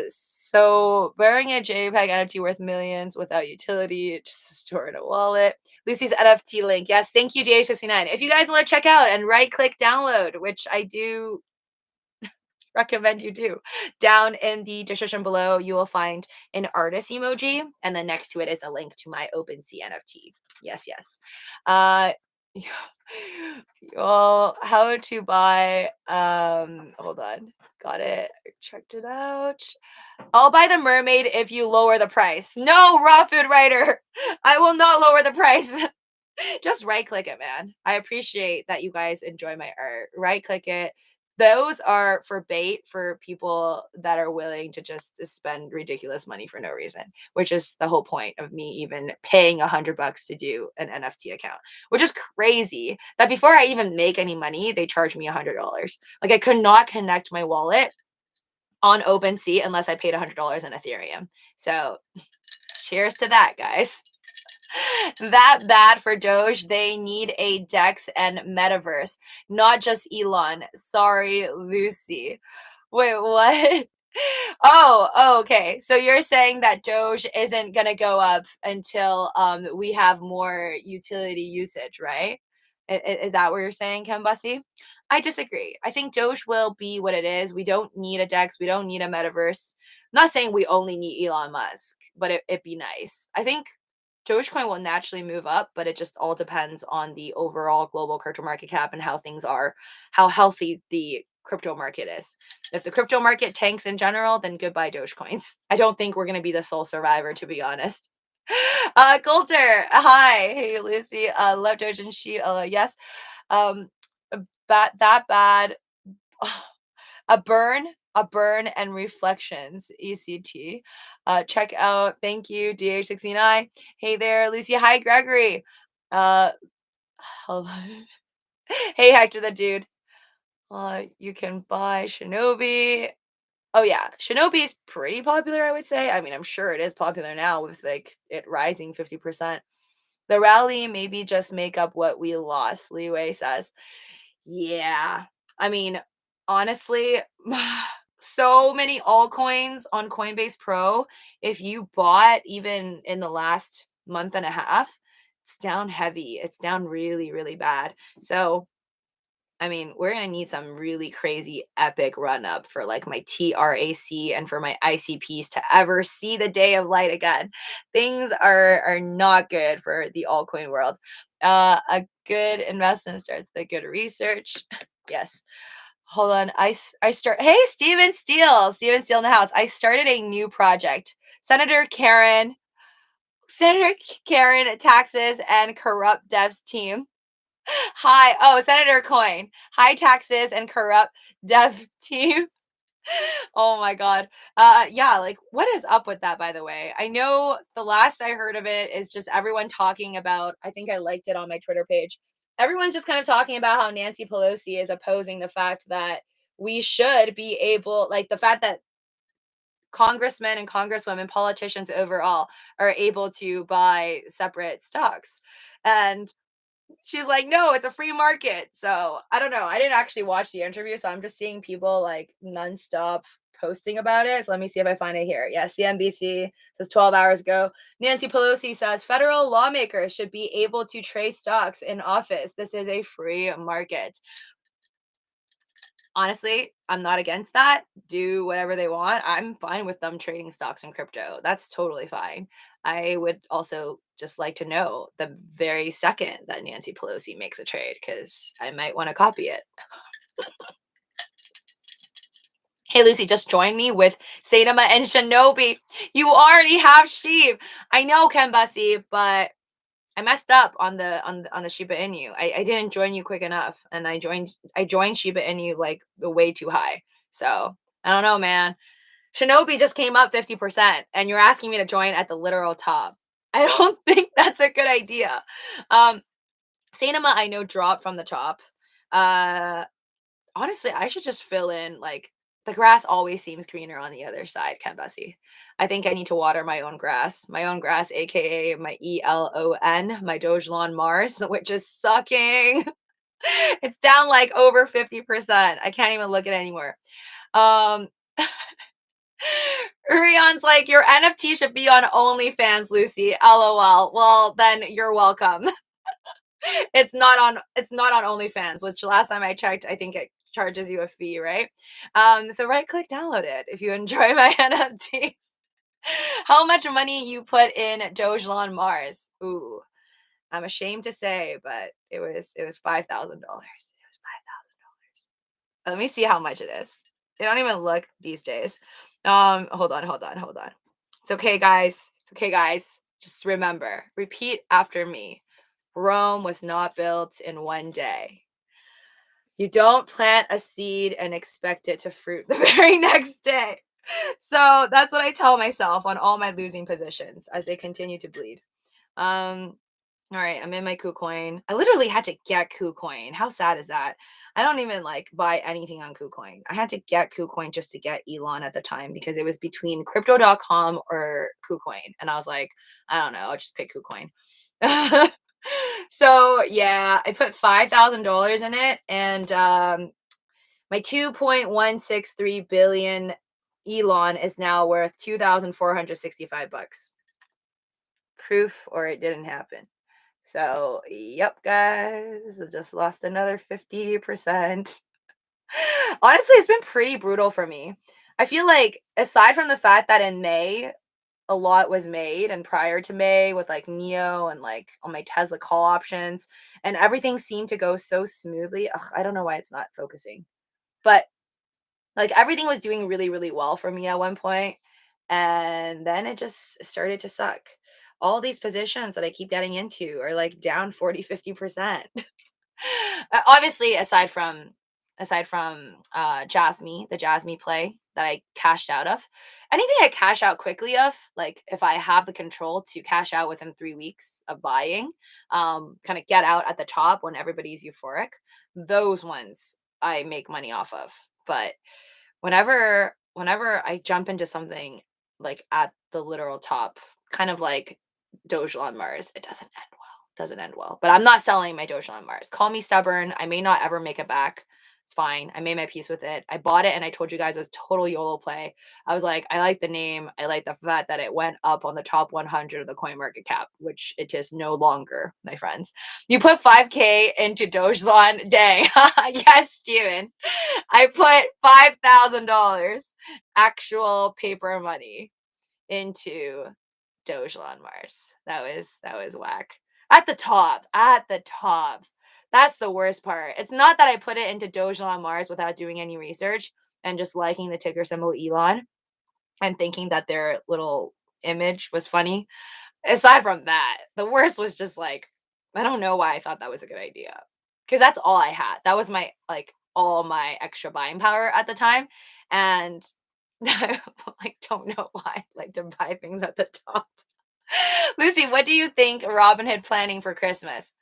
So wearing a JPEG NFT worth millions without utility, just store in a wallet. Lucy's NFT link. Yes, thank you, DH69. If you guys want to check out and right click download, which I do recommend you do, down in the description below, you will find an artist emoji, and then next to it is a link to my OpenSea NFT. Yes. Well, how to buy hold on, got it, checked it out. I'll buy the mermaid if you lower the price. No, raw food writer, I will not lower the price. Just right click it, man. I appreciate that you guys enjoy my art. Right click it. Those are for bait for people that are willing to just spend ridiculous money for no reason, which is the whole point of me even paying $100 to do an NFT account, which is crazy that before I even make any money, they charge me $100. Like, I could not connect my wallet on OpenSea unless I paid $100 in Ethereum. So cheers to that, guys. That bad for Doge. They need a DEX and metaverse, not just Elon. Sorry, Lucy. Wait, what? Oh, okay. So you're saying that Doge isn't gonna go up until we have more utility usage, right? Is that what you're saying, Kembasi? I disagree. I think Doge will be what it is. We don't need a DEX. We don't need a metaverse. I'm not saying we only need Elon Musk, but it'd be nice. I think Dogecoin will naturally move up, but it just all depends on the overall global crypto market cap and how things are, how healthy the crypto market is. If the crypto market tanks in general, then goodbye Dogecoins. I don't think we're going to be the sole survivor, to be honest. Coulter, hi. Hey, Lucy. Love Doge and she, yes. That bad. A burn and reflections, ECT. Check out, thank you, DH69. Hey there, Lucy. Hi, Gregory. Hold on. Hey, Hector the dude. You can buy Shinobi. Oh yeah, Shinobi is pretty popular, I would say. I mean, I'm sure it is popular now with like it rising 50%. The rally maybe just make up what we lost, Leeway says. Yeah. I mean, honestly, so many altcoins on Coinbase Pro. If you bought even in the last month and a half, it's down heavy. It's down really, really bad. So I mean, we're gonna need some really crazy epic run up for like my TRAC and for my ICPs to ever see the day of light again. Things are not good for the altcoin world. A good investment starts with good research. Yes. Hold on. I start. Hey, Steven Steele in the house. I started a new project. Senator Karen taxes and corrupt devs team. Hi. Oh, Senator Coin. High taxes and corrupt dev team. Oh my god. Yeah, like what is up with that, by the way? I know the last I heard of it is just everyone talking about, I think I liked it on my Twitter page. Everyone's just kind of talking about how Nancy Pelosi is opposing the fact that we should be able, like the fact that congressmen and congresswomen, politicians overall, are able to buy separate stocks. And she's like, no, it's a free market. So I don't know. I didn't actually watch the interview, so I'm just seeing people like nonstop posting about it. So let me see if I find it here. Yeah, CNBC says 12 hours ago. Nancy Pelosi says federal lawmakers should be able to trade stocks in office. This is a free market. Honestly, I'm not against that. Do whatever they want. I'm fine with them trading stocks and crypto. That's totally fine. I would also just like to know the very second that Nancy Pelosi makes a trade because I might want to copy it. Hey, Lucy, just join me with Sadama and Shinobi. You already have sheep. I know, Kembasi, but I messed up on the Shiba Inu. I didn't join you quick enough, and I joined Shiba Inu like the way too high. So I don't know, man. Shinobi just came up 50%, and you're asking me to join at the literal top. I don't think that's a good idea. Saitama, I know dropped from the top. Uh, Honestly, I should just fill in like the grass always seems greener on the other side, Kambasi. I think I need to water my own grass, aka my ELON, my Dogelon Mars, which is sucking. It's down like over 50%. I can't even look at it anymore. Um Urion's like, your NFT should be on OnlyFans, Lucy. LOL. Well, then you're welcome. It's not on OnlyFans, which last time I checked, I think it charges you a fee, right? So right click download it if you enjoy my NFTs. How much money you put in Dogelon Mars? Ooh, I'm ashamed to say, but it was $5,000. It was $5,000. Let me see how much it is. They don't even look these days. Hold on. It's okay, guys. It's okay, guys. Just remember, repeat after me. Rome was not built in one day. You don't plant a seed and expect it to fruit the very next day. So that's what I tell myself on all my losing positions as they continue to bleed. Um, all right, I'm in my KuCoin. I literally had to get KuCoin. How sad is that? I don't even like buy anything on KuCoin. I had to get KuCoin just to get Elon at the time because it was between crypto.com or KuCoin. And I was like, I don't know, I'll just pick KuCoin. So yeah, I put $5,000 in it, and my 2.163 billion Elon is now worth 2,465 bucks. Proof or it didn't happen. So, yep, guys, I just lost another 50%. Honestly, it's been pretty brutal for me. I feel like aside from the fact that in May a lot was made and prior to May with like Neo and like on my Tesla call options and everything seemed to go so smoothly. Ugh, I don't know why it's not focusing. But like everything was doing really, really well for me at one point, and then it just started to suck. All these positions that I keep getting into are like down 40-50%. Obviously, aside from the Jasmy play that I cashed out of. Anything I cash out quickly of, like if I have the control to cash out within 3 weeks of buying, kind of get out at the top when everybody's euphoric, those ones I make money off of. But whenever I jump into something like at the literal top, kind of like Doge on Mars, it doesn't end well. Doesn't end well. But I'm not selling my Doge on Mars. Call me stubborn. I may not ever make it back. It's fine. I made my peace with it. I bought it and I told you guys it was total YOLO play. I was like, I like the name. I like the fact that it went up on the top 100 of the coin market cap, which it is no longer, my friends. You put 5K into Dogecoin. Dang. Yes, Steven. I put $5,000 actual paper money into Dogecoin Mars. That was whack. At the top. At the top. That's the worst part. It's not that I put it into Dogecoin Mars without doing any research and just liking the ticker symbol Elon and thinking that their little image was funny. Aside from that, the worst was just like, I don't know why I thought that was a good idea. Because that's all I had. That was my, like, all my extra buying power at the time. And I like don't know why I like to buy things at the top. Lucy, what do you think Robinhood planning for Christmas?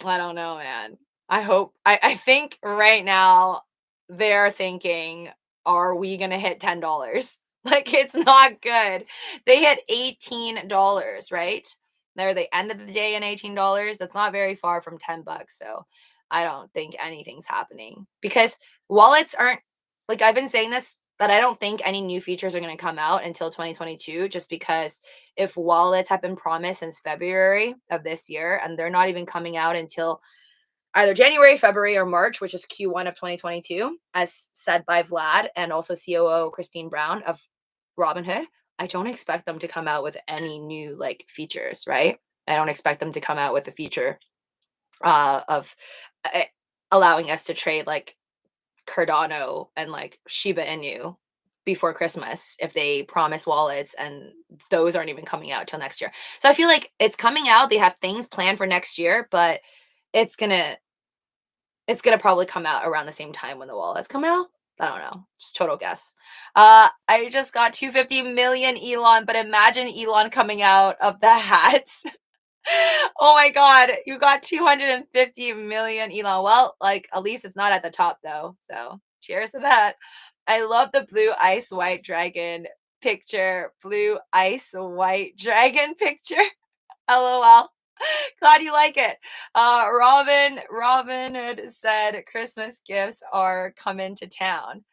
I don't know, man. I think right now they're thinking, are we gonna hit $10? Like it's not good. They hit $18, right? They're the end of the day in $18. That's not very far from $10. So I don't think anything's happening because wallets aren't like I've been saying this that I don't think any new features are going to come out until 2022 just because if wallets have been promised since February of this year and they're not even coming out until either January, February, or March, which is Q1 of 2022, as said by Vlad and also COO Christine Brown of Robinhood, I don't expect them to come out with any new like features, right? I don't expect them to come out with a feature of uh, allowing us to trade like Cardano and like Shiba Inu before Christmas if they promise wallets and those aren't even coming out till next year. So I feel like it's coming out. They have things planned for next year, but it's gonna it's gonna probably come out around the same time when the wallets come out. I don't know. Just total guess. I just got 250 million Elon, but imagine Elon coming out of the hats. Oh my god, you got 250 million Elon. Well, like at least it's not at the top though. So cheers to that. I love the blue ice white dragon picture. Blue ice white dragon picture. LOL. Glad you like it. Robin had said Christmas gifts are coming to town.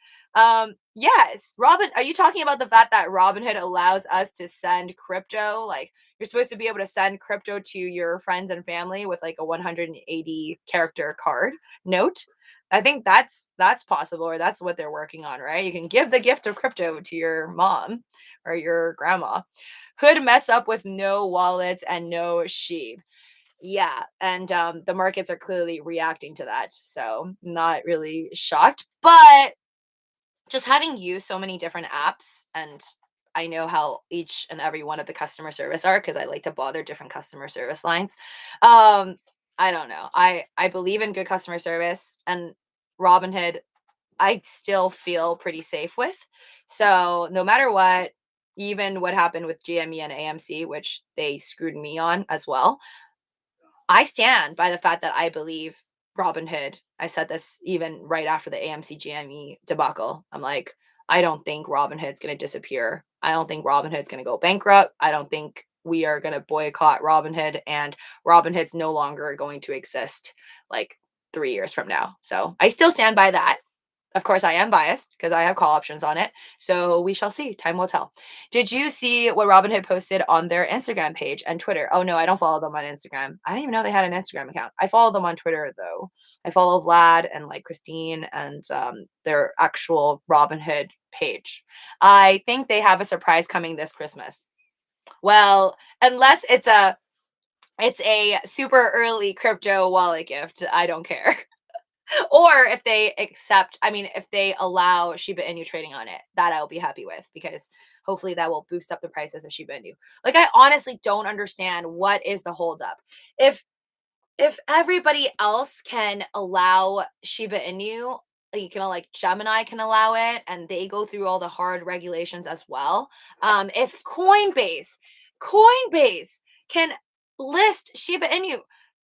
Yes, Robin, are you talking about the fact that Robinhood allows us to send crypto? Like you're supposed to be able to send crypto to your friends and family with like a 180 character card note. I think that's possible, or that's what they're working on, right? You can give the gift of crypto to your mom or your grandma. Could mess up with no wallets and no sheep. Yeah, and the markets are clearly reacting to that. So not really shocked, but just having used so many different apps and I know how each and every one of the customer service are because I like to bother different customer service lines. Um, I don't know. I believe in good customer service and Robinhood I still feel pretty safe with. So no matter what, even what happened with GME and AMC, which they screwed me on as well, I stand by the fact that I believe Robinhood. I said this even right after the AMC GME debacle. I'm like, I don't think Robinhood's going to disappear. I don't think Robinhood's going to go bankrupt. I don't think we are going to boycott Robinhood and Robinhood's no longer going to exist like 3 years from now. So I still stand by that. Of course, I am biased because I have call options on it. So we shall see. Time will tell. Did you see what Robinhood posted on their Instagram page and Twitter? Oh, no, I don't follow them on Instagram. I didn't even know they had an Instagram account. I follow them on Twitter, though. I follow Vlad and like Christine and their actual Robinhood page. I think they have a surprise coming this Christmas. Well, unless it's a super early crypto wallet gift, I don't care. Or if they accept, I mean, if they allow Shiba Inu trading on it, that I'll be happy with because hopefully that will boost up the prices of Shiba Inu. Like I honestly don't understand what is the holdup. If if everybody else can allow Shiba Inu, you can like Gemini can allow it, and they go through all the hard regulations as well. If Coinbase can list Shiba Inu,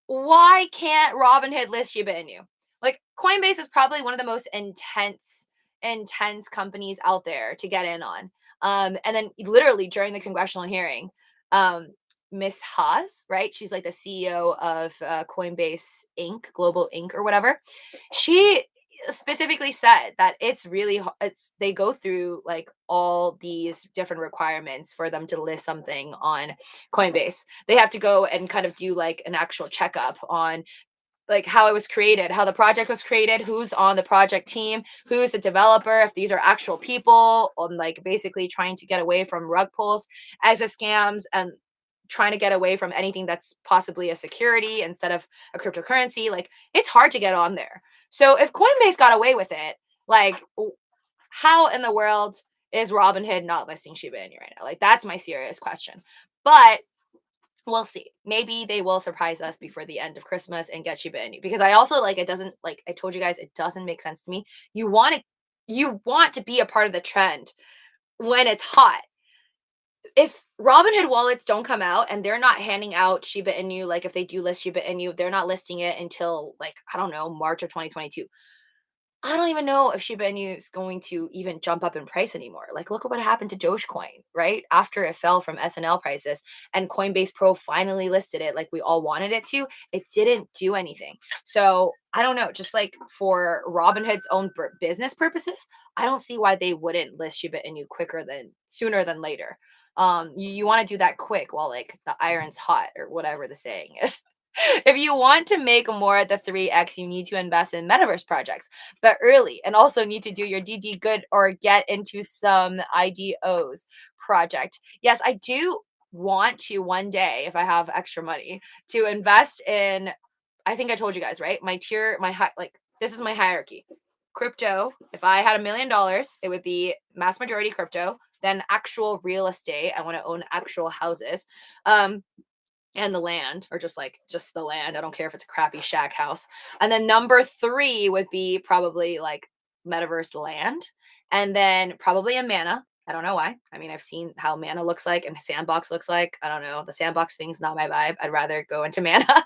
why can't Robinhood list Shiba Inu? Like Coinbase is probably one of the most intense companies out there to get in on. And then literally during the congressional hearing, um, Miss Haas, right? She's like the CEO of Coinbase Inc., Global Inc., or whatever. She specifically said that it's really it's they go through like all these different requirements for them to list something on Coinbase. They have to go and kind of do like an actual checkup on like how it was created, how the project was created, who's on the project team, who's the developer, if these are actual people, on like basically trying to get away from rug pulls, exit scams, and trying to get away from anything that's possibly a security instead of a cryptocurrency. Like it's hard to get on there. So if Coinbase got away with it, like how in the world is Robinhood not listing Shiba Inu right now? Like that's my serious question. But we'll see. Maybe they will surprise us before the end of Christmas and get Shiba Inu, because I also like it doesn't, like I told you guys, it doesn't make sense to me. You want to be a part of the trend when it's hot. If Robinhood wallets don't come out and they're not handing out Shiba Inu, like if they do list Shiba Inu, they're not listing it until like I don't know, March of 2022. I don't even know if Shiba Inu is going to even jump up in price anymore. Like, look at what happened to Dogecoin, right? After it fell from SNL prices and Coinbase Pro finally listed it like we all wanted it to, it didn't do anything. So I don't know, just like for Robinhood's own business purposes, I don't see why they wouldn't list Shiba Inu sooner than later. You want to do that quick while like the iron's hot or whatever the saying is. If you want to make more at the 3x, you need to invest in metaverse projects, but early, and also need to do your DD good or get into some IDOs project. Yes, I do want to one day, if I have extra money, to invest in, I think I told you guys, right? My tier, like this is my hierarchy. Crypto, if I had $1 million, it would be mass majority crypto, then actual real estate. I want to own actual houses. And the land, or just the land. I don't care if it's a crappy shack house. And then number 3 would be probably like metaverse land, and then probably a mana. I don't know why. I mean, I've seen how mana looks like and sandbox looks like. I don't know. The sandbox thing's not my vibe. I'd rather go into mana.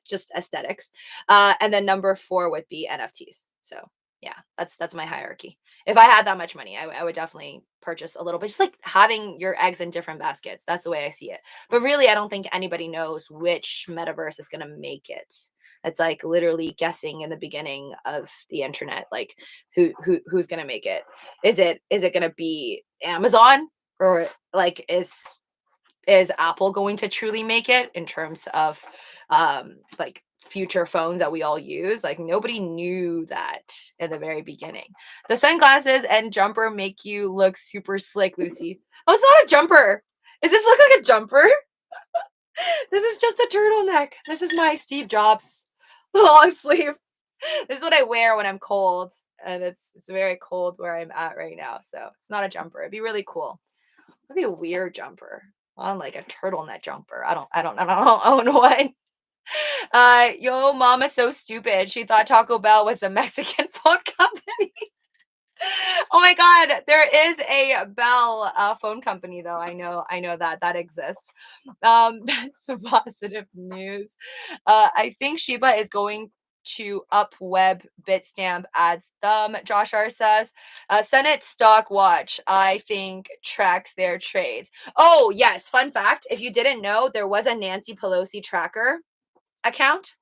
Just aesthetics. And then number 4 would be NFTs. So yeah, that's my hierarchy. If I had that much money, I would definitely purchase a little bit. Just like having your eggs in different baskets. That's the way I see it. But really, I don't think anybody knows which metaverse is going to make it. It's like literally guessing in the beginning of the internet, like who's going to make it. Is it going to be Amazon, or like is Apple going to truly make it in terms of like future phones that we all use? Like nobody knew that in the very beginning. The sunglasses and jumper make you look super slick, Lucy. Oh, it's not a jumper. Does this look like a jumper? This is just a turtleneck. This is my Steve Jobs long sleeve. This is what I wear when I'm cold, and it's very cold where I'm at right now. So it's not a jumper. It'd be really cool. It'd be a weird jumper. On like a turtleneck jumper. I don't own one. Yo, mama's so stupid. She thought Taco Bell was the Mexican phone company. Oh my God, there is a Bell phone company though. I know that exists. That's some positive news. I think Shiba is going to up web Bitstamp ads thumb, Josh R says. Senate Stock Watch, I think, tracks their trades. Oh, yes. Fun fact. If you didn't know, there was a Nancy Pelosi tracker account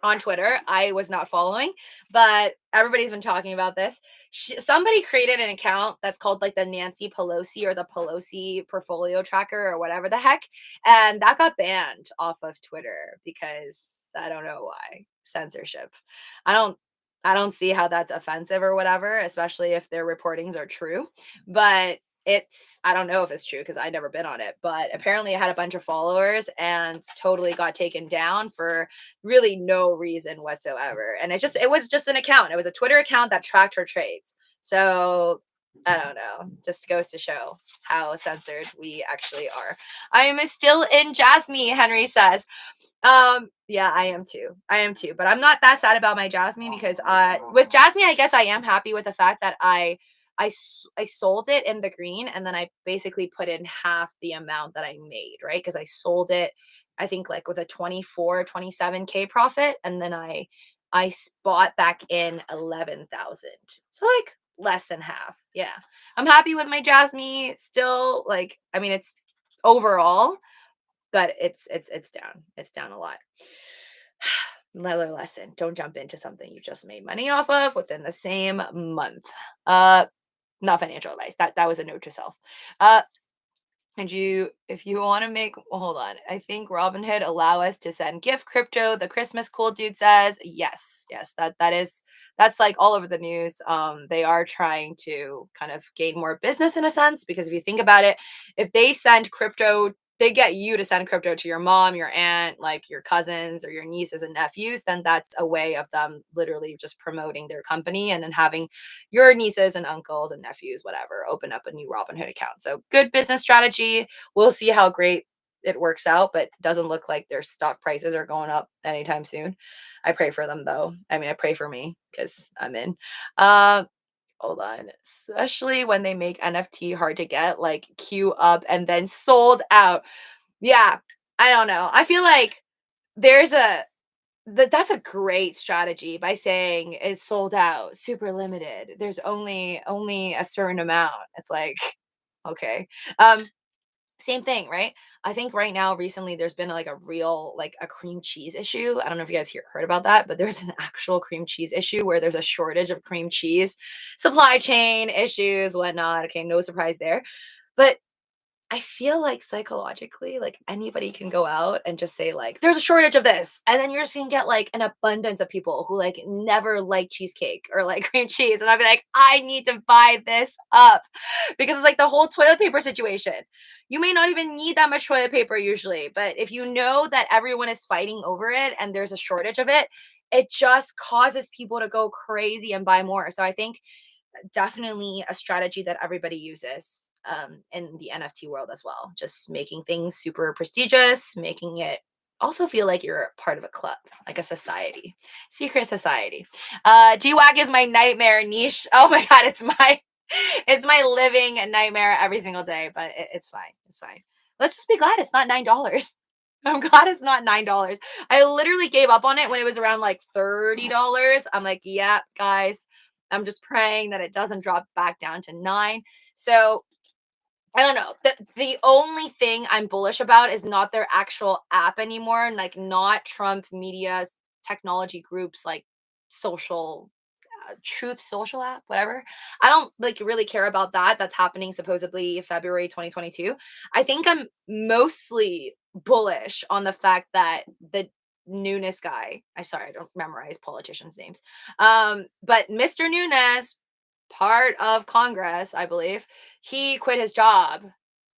on Twitter. I was not following, but everybody's been talking about this. Somebody created an account that's called like the Nancy Pelosi or the Pelosi portfolio tracker or whatever the heck. And that got banned off of Twitter because I don't know why. Censorship. I don't see how that's offensive or whatever, especially if their reportings are true. But I don't know if it's true because I'd never been on it, but apparently it had a bunch of followers and totally got taken down for really no reason whatsoever. And it was just an account. It was a Twitter account that tracked her trades. So I don't know. Just goes to show how censored we actually are. I am still in Jasmine, Henry says. Yeah, I am too. But I'm not that sad about my Jasmine because with Jasmine, I guess I am happy with the fact that I sold it in the green, and then I basically put in half the amount that I made, right? Because I sold it, I think like with a 27K profit, and then I bought back in 11,000. So like less than half. Yeah. I'm happy with my Jasmine still. Like, I mean, it's overall, but it's down. It's down a lot. Another lesson, don't jump into something you just made money off of within the same month. Not financial advice. That was a note to self. Uh, and if you want to make, well, hold on. I think Robinhood allow us to send gift crypto. The Christmas cool dude says yes, yes. That's like all over the news. They are trying to kind of gain more business in a sense because if you think about it, if they send crypto, they get you to send crypto to your mom, your aunt, like your cousins or your nieces and nephews. Then that's a way of them literally just promoting their company and then having your nieces and uncles and nephews, whatever, open up a new Robinhood account. So good business strategy. We'll see how great it works out, but doesn't look like their stock prices are going up anytime soon. I pray for them though. I mean, I pray for me because I'm in. Uh, hold on. Especially when they make NFT hard to get, like queue up and then sold out. Yeah, I don't know. I feel like there's a that's a great strategy by saying it's sold out, super limited. There's only a certain amount. It's like, okay. Um, Same thing, right? I think right now, recently, there's been like a real, like a cream cheese issue. I don't know if you guys heard about that, but there's an actual cream cheese issue where there's a shortage of cream cheese, supply chain issues, whatnot. Okay, no surprise there. But I feel like psychologically, like anybody can go out and just say like, "There's a shortage of this," and then you're just gonna get like an abundance of people who like never like cheesecake or like cream cheese, and I'll be like, "I need to buy this up," because it's like the whole toilet paper situation. You may not even need that much toilet paper usually, but if you know that everyone is fighting over it and there's a shortage of it, it just causes people to go crazy and buy more. So I think definitely a strategy that everybody uses in the NFT world as well. Just making things super prestigious, making it also feel like you're part of a club, like a society, secret society. DWAC is my nightmare niche. Oh my god, it's my living nightmare every single day. But it's fine. It's fine. Let's just be glad it's not $9. I'm glad it's not $9. I literally gave up on it when it was around like $30. I'm like, yeah, guys, I'm just praying that it doesn't drop back down to 9. So I don't know. The only thing I'm bullish about is not their actual app anymore, like not Trump media's technology groups like social Truth Social app, whatever. I don't like really care about that. That's happening supposedly February 2022. I think I'm mostly bullish on the fact that the Nunes guy, I don't memorize politicians' names. But Mr. Nunes, part of Congress, I believe, he quit his job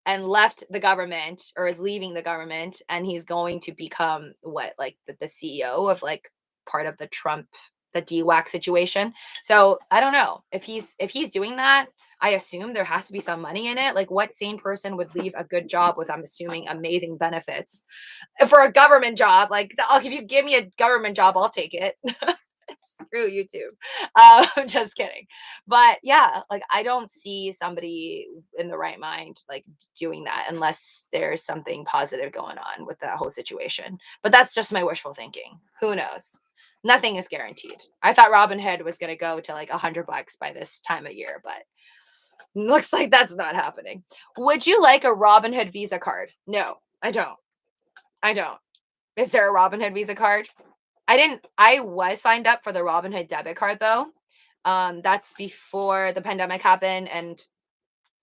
and left the government or is leaving the government and he's going to become what like the CEO of like part of the Trump the DWAC situation. So I don't know if he's doing that. I assume there has to be some money in it. Like, what sane person would leave a good job with, I'm assuming, amazing benefits for a government job? Like, if you give me a government job, I'll take it. Screw YouTube. Just kidding. But yeah, like I don't see somebody in the right mind like doing that unless there's something positive going on with that whole situation. But that's just my wishful thinking. Who knows? Nothing is guaranteed. I thought Robinhood was going to go to like $100 by this time of year, but looks like that's not happening. Would you like a Robinhood Visa card? No, I don't. I don't. Is there a Robinhood Visa card? I was signed up for the Robinhood debit card though. That's before the pandemic happened and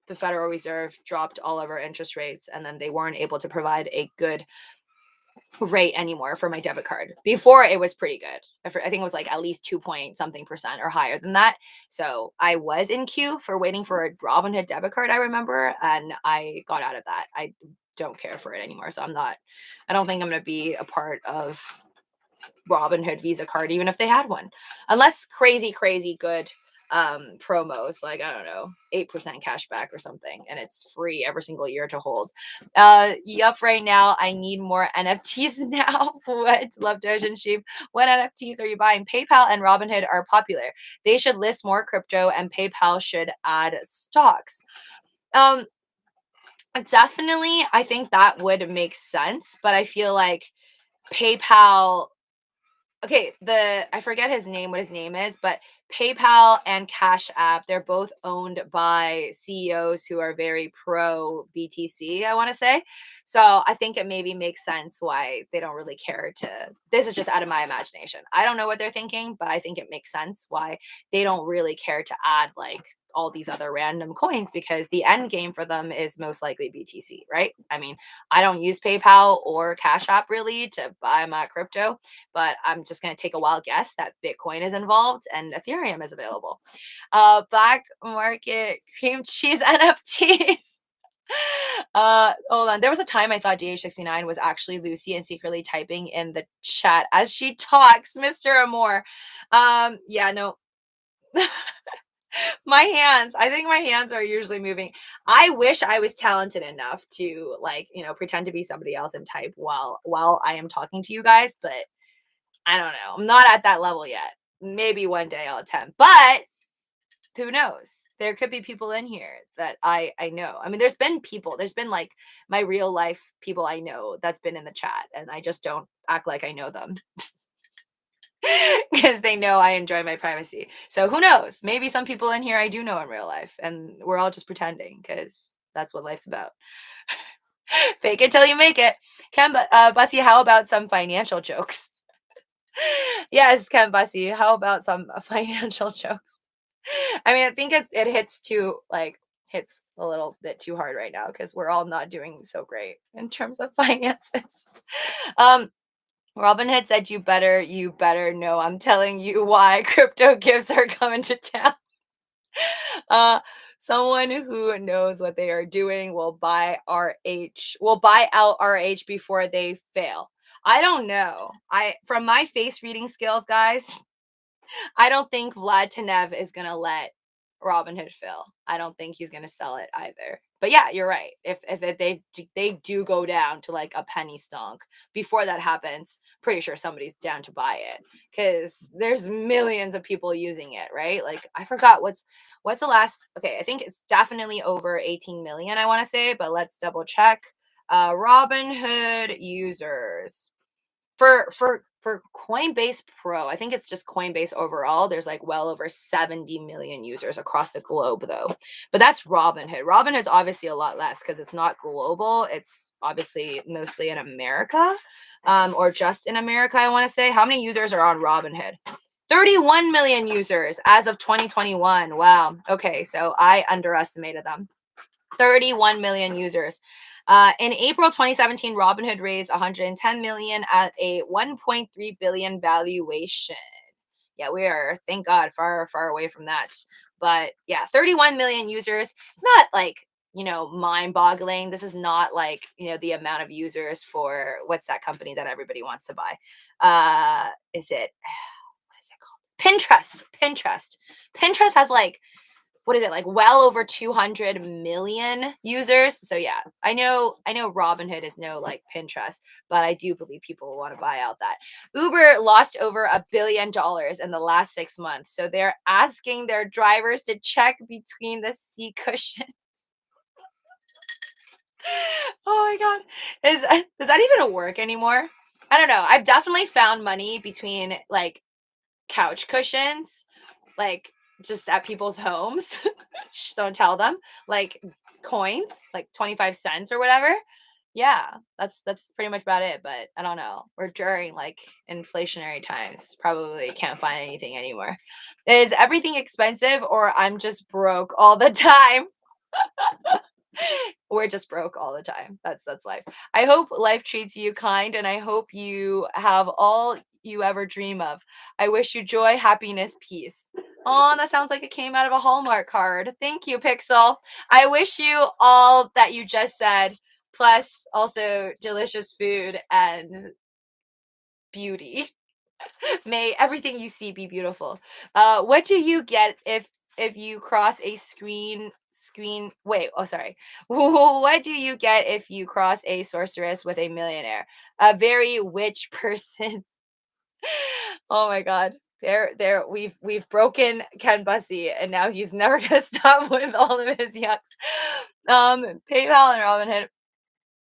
the Federal Reserve dropped all of our interest rates and then they weren't able to provide a good rate anymore for my debit card. Before it was pretty good. I think it was like at least 2 point something percent or higher than that. So I was in queue for waiting for a Robinhood debit card, I remember, and I got out of that. I don't care for it anymore. So I don't think I'm going to be a part of Robinhood Visa card, even if they had one, unless crazy good promos like I don't know 8% cash back or something and it's free every single year to hold. Yup, right now I need more NFTs now. What? Love Doge and Sheep. What NFTs are you buying? PayPal and Robinhood are popular. They should list more crypto and PayPal should add stocks. um Definitely I think that would make sense, but I feel like PayPal Okay, I forget his name, what his name is, but PayPal and Cash App, they're both owned by CEOs who are very pro BTC, I want to say. So I think it maybe makes sense why they don't really care to. This is just out of my imagination. I don't know what they're thinking, but I think it makes sense why they don't really care to add like all these other random coins, because the end game for them is most likely BTC, right? I mean, I don't use PayPal or Cash App really to buy my crypto, but I'm just going to take a wild guess that Bitcoin is involved and Ethereum is available. Black market cream cheese NFTs. Hold on. There was a time I thought DH69 was actually Lucy and secretly typing in the chat as she talks, Mr. Amore. Yeah, no. My hands. I think my hands are usually moving. I wish I was talented enough to like, pretend to be somebody else and type while I am talking to you guys, but I don't know. I'm not at that level yet. Maybe one day I'll attempt, but who knows? There could be people in here that I know. I mean, there's been people. There's been like my real life people I know that's been in the chat, and I just don't act like I know them because they know I enjoy my privacy. So who knows? Maybe some people in here I do know in real life, and we're all just pretending because that's what life's about. Fake it till you make it. Bussy, how about some financial jokes? Yes, Ken Bussy, how about some financial jokes? I mean, I think it hits a little bit too hard right now because we're all not doing so great in terms of finances. Um, Robin had said you better know. I'm telling you why crypto gifts are coming to town. Uh, someone who knows what they are doing will buy out RH before they fail. I don't know. From my face reading skills, guys, I don't think Vlad Tenev is gonna let Robinhood fail. I don't think he's gonna sell it either. But yeah, you're right. If they do go down to like a penny stonk before that happens, pretty sure somebody's down to buy it because there's millions of people using it, right? Like I forgot what's the last. Okay, I think it's definitely over 18 million. I want to say, but let's double check. Robinhood users for Coinbase Pro, I think it's just Coinbase overall. There's like well over 70 million users across the globe though. But that's Robinhood. Robinhood's obviously a lot less because it's not global. It's obviously mostly in America. Or just in America, I want to say. How many users are on Robinhood? 31 million users as of 2021. Wow. Okay, so I underestimated them. 31 million users. In April 2017, Robinhood raised 110 million at a 1.3 billion valuation. Yeah, we are, thank God, far, far away from that. But yeah, 31 million users. It's not like, mind boggling. This is not like, the amount of users for what's that company that everybody wants to buy? Is it, what is it called? Pinterest. Pinterest has like, what is it, like well over 200 million users. So yeah, I know Robinhood is no like Pinterest, but I do believe people will want to buy out that. Uber lost over $1 billion in the last 6 months, so they're asking their drivers to check between the seat cushions. Oh my god, does that even work anymore? I don't know. I've definitely found money between like couch cushions, like just at people's homes. Shh, don't tell them. Like coins, like 25 cents or whatever. Yeah, that's pretty much about it. But I don't know. We're during like inflationary times. Probably can't find anything anymore. Is everything expensive or I'm just broke all the time? We're just broke all the time. That's life. I hope life treats you kind and I hope you have all you ever dream of. I wish you joy, happiness, peace. Oh, that sounds like it came out of a Hallmark card. Thank you, Pixel. I wish you all that you just said, plus also delicious food and beauty. May everything you see be beautiful. What do you get if you cross a screen wait, oh sorry. What do you get if you cross a sorceress with a millionaire? A very witch person. Oh my god. We've broken Ken Bussy and now he's never gonna stop with all of his yucks. PayPal and Robinhood.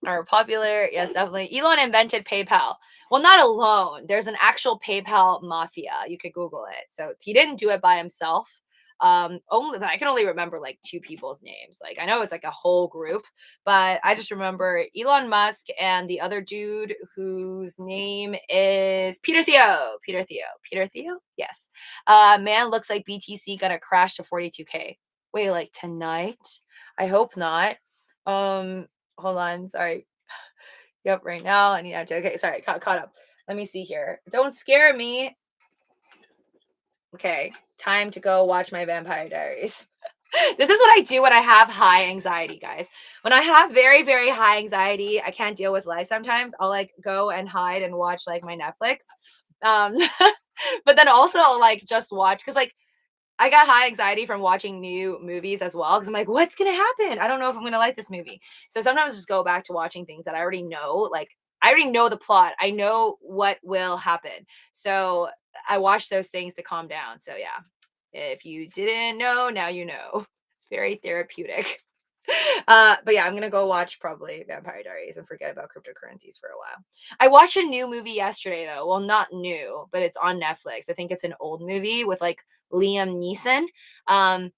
are popular. Yes, definitely. Elon invented PayPal. Well, not alone. There's an actual PayPal mafia. You could Google it. So he didn't do it by himself. Only I can only remember like two people's names. Like I know it's like a whole group, but I just remember Elon Musk and the other dude whose name is Peter Theo. Peter Theo. Peter Theo? Yes. Man looks like BTC gonna crash to 42K. Wait, like tonight? I hope not. Hold on, sorry. Yep, right now I need to. Okay, sorry, caught up. Let me see here. Don't scare me. Okay, time to go watch my Vampire Diaries. This is what I do when I have high anxiety, guys. When I have very, very high anxiety, I can't deal with life sometimes. I'll like go and hide and watch like my Netflix. Um, but then also I'll like just watch because like I got high anxiety from watching new movies as well because I'm like, what's gonna happen? I don't know if I'm gonna like this movie. So sometimes I just go back to watching things that I already know. Like I already know the plot. I know what will happen. So I watch those things to calm down. So yeah, if you didn't know, now you know. It's very therapeutic. But yeah, I'm gonna go watch probably Vampire Diaries and forget about cryptocurrencies for a while. I watched a new movie yesterday though. Well, not new, but it's on Netflix. I think it's an old movie with like Liam Neeson. Um,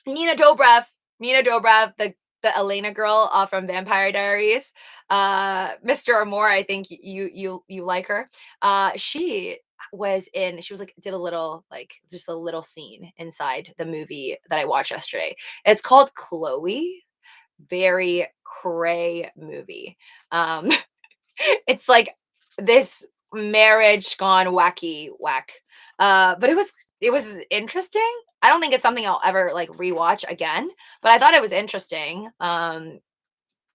Nina Dobrev, Nina Dobrev, the Elena girl from Vampire Diaries. Mr. Amore, I think you like her. She was like did a little like just a little scene inside the movie that I watched yesterday. It's called Chloe. Very cray movie. Um it's like this marriage gone wacky whack. But it was interesting. I don't think it's something I'll ever like rewatch again, but I thought it was interesting.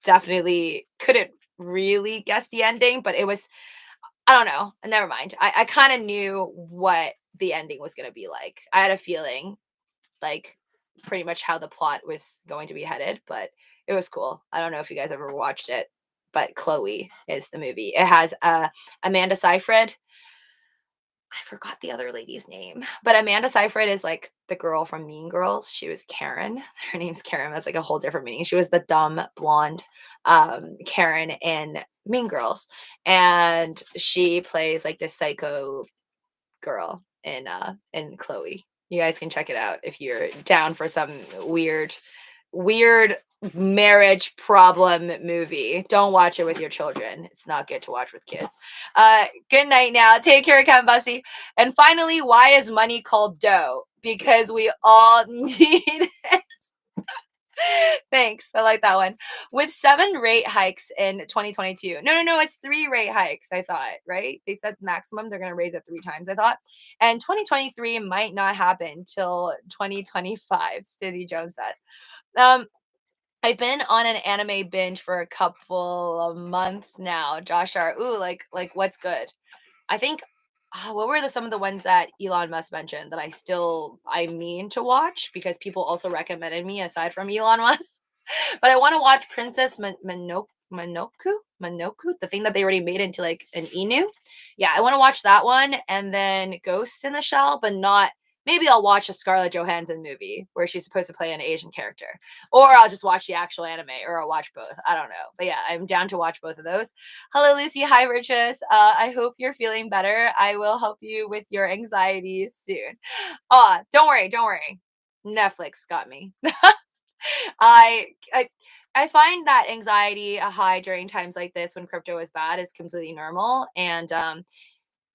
Definitely couldn't really guess the ending, but it was I don't know. Never mind. I kind of knew what the ending was gonna be like. I had a feeling like pretty much how the plot was going to be headed, but it was cool. I don't know if you guys ever watched it, but Chloe is the movie. It has Amanda Seyfried. I forgot the other lady's name, but Amanda Seyfried is like the girl from Mean Girls. She was Karen. Her name's Karen. That's like a whole different meaning. She was the dumb blonde Karen in Mean Girls, and she plays like this psycho girl in Chloe. You guys can check it out if you're down for some weird marriage problem movie. Don't watch it with your children. It's not good to watch with kids. Good night now. Take care, Ken Bussy. And finally, why is money called dough? Because we all need it. Thanks. I like that one. With 7 rate hikes in 2022. No, it's 3 rate hikes, I thought, right? They said maximum they're going to raise it 3 times, I thought. And 2023 might not happen till 2025, Stizzy Jones says. I've been on an anime binge for a couple of months now. Josh R. Ooh, like what's good? I think what were some of the ones that Elon Musk mentioned that I mean to watch because people also recommended me aside from Elon Musk. But I want to watch Princess Mononoke, the thing that they already made into like an Inu. Yeah, I want to watch that one and then Ghost in the Shell, but not. Maybe I'll watch a Scarlett Johansson movie where she's supposed to play an Asian character, or I'll just watch the actual anime, or I'll watch both. I don't know, but yeah, I'm down to watch both of those. Hello, Lucy. Hi, Virtuous. I hope you're feeling better. I will help you with your anxiety soon. Don't worry, don't worry. Netflix got me. I I I find that anxiety high during times like this when crypto is bad is completely normal. And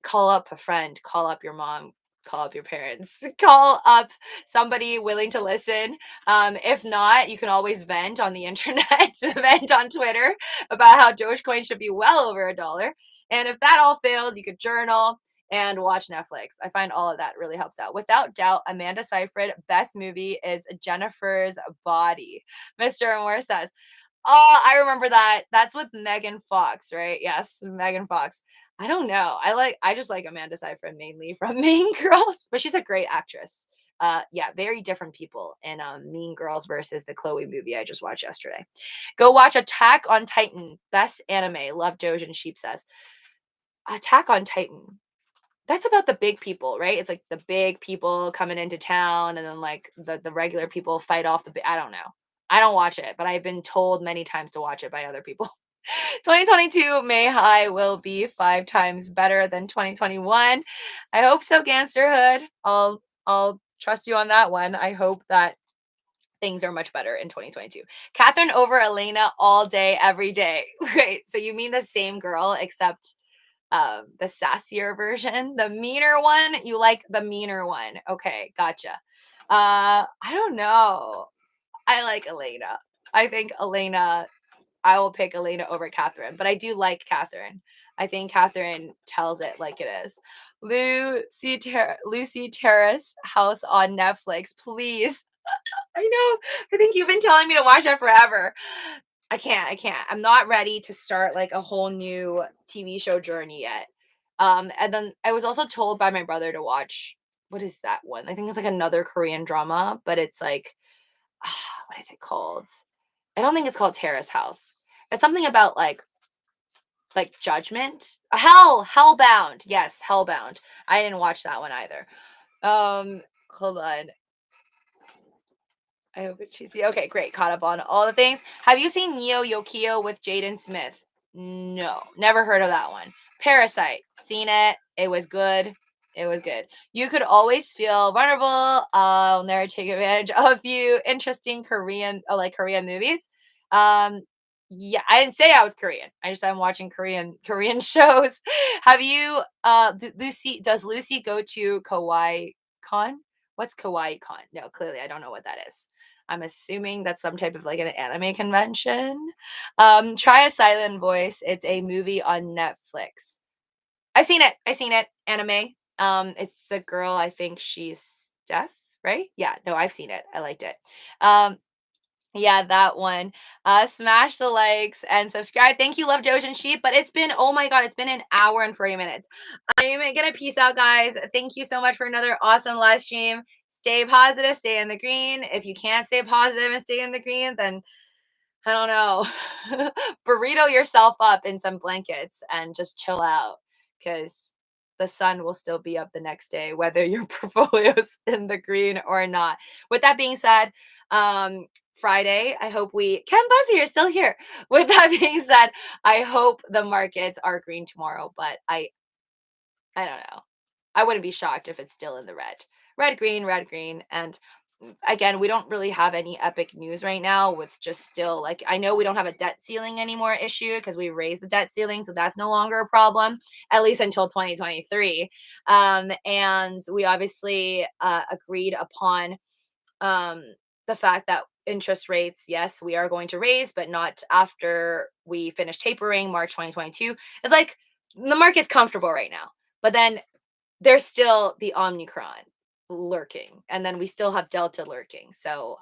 call up a friend, call up your mom, call up your parents, call up somebody willing to listen. If not, you can always vent on the internet, vent on Twitter about how Dogecoin should be well over $1. And if that all fails, you could journal and watch Netflix. I find all of that really helps out. Without doubt, Amanda Seyfried, best movie is Jennifer's Body. Mr. Moore says, oh, I remember that. That's with Megan Fox, right? Yes, Megan Fox. I don't know. I just like Amanda Seyfried mainly from Mean Girls, but she's a great actress. Yeah, very different people in Mean Girls versus the Chloe movie I just watched yesterday. Go watch Attack on Titan, best anime. Love Doge and Sheep says. Attack on Titan. That's about the big people, right? It's like the big people coming into town and then like the regular people fight off I don't know. I don't watch it, but I've been told many times to watch it by other people. 2022 May high will be 5 times better than 2021. I hope so, Gangsterhood. I'll trust you on that one. I hope that things are much better in 2022. Catherine over Elena all day, every day. Wait, so you mean the same girl except the sassier version, the meaner one? You like the meaner one. Okay, gotcha. I don't know. I like Elena. I think Elena, I will pick Elena over Catherine, but I do like Catherine. I think Catherine tells it like it is. Lucy Terrace House on Netflix, please. I know. I think you've been telling me to watch that forever. I can't. I'm not ready to start like a whole new TV show journey yet. And then I was also told by my brother to watch, what is that one? I think it's like another Korean drama, but it's like, what is it called? I don't think it's called Terrace House. It's something about like judgment. Hellbound. Yes, Hellbound. I didn't watch that one either. Hold on. I hope it's cheesy. Okay, great. Caught up on all the things. Have you seen Neo Yokio with Jaden Smith? No, never heard of that one. Parasite. Seen it. It was good. It was good. You could always feel vulnerable. I'll never take advantage of you. Interesting Korean, like Korean movies. Um, yeah, I didn't say I was Korean. I just said I'm watching Korean shows. Have you Lucy, does Lucy go to Kawaii Con? What's Kawaii Con? No, clearly I don't know what that is. I'm assuming that's some type of like an anime convention. Try a silent voice. It's a movie on Netflix. I've seen it. I've seen it. Anime. It's the girl. I think she's deaf, right? Yeah. No, I've seen it. I liked it. Yeah, that one. Smash the likes and subscribe. Thank you, Love Doge and Sheep. But it's been, oh my God, it's been an hour and 40 minutes. I'm gonna peace out, guys. Thank you so much for another awesome live stream. Stay positive, stay in the green. If you can't stay positive and stay in the green, then I don't know. Burrito yourself up in some blankets and just chill out because the sun will still be up the next day, whether your portfolio's in the green or not. With that being said, Friday, I hope Ken Buzzy, you're still here. With that being said, I hope the markets are green tomorrow, but I don't know. I wouldn't be shocked if it's still in the red. Red, green. And again, we don't really have any epic news right now with just still like, I know we don't have a debt ceiling anymore issue because we raised the debt ceiling. So that's no longer a problem, at least until 2023. And we obviously agreed upon the fact that interest rates, yes, we are going to raise, but not after we finish tapering March 2022. It's like the market's comfortable right now. But then there's still the Omicron lurking, and then we still have Delta lurking. So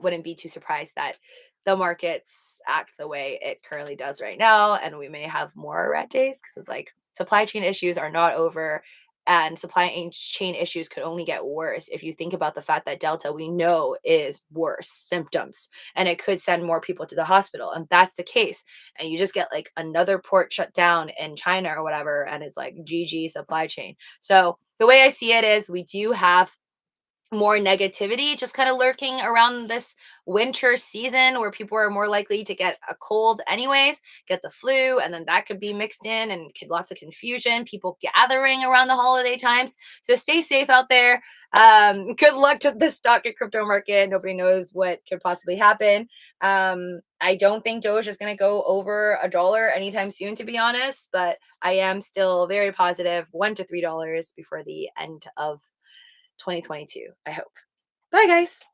wouldn't be too surprised that the markets act the way it currently does right now, and we may have more red days because it's like supply chain issues are not over, and supply chain issues could only get worse if you think about the fact that Delta we know is worse symptoms, and it could send more people to the hospital, and that's the case. And you just get like another port shut down in China or whatever, and it's like GG supply chain. So the way I see it is we do have more negativity just kind of lurking around this winter season where people are more likely to get a cold anyways, get the flu, and then that could be mixed in and lots of confusion, people gathering around the holiday times. So stay safe out there. Good luck to the stock and crypto market. Nobody knows what could possibly happen. I don't think Doge is going to go over $1 anytime soon, to be honest, but I am still very positive $1 to $3 before the end of 2022, I hope. Bye, guys.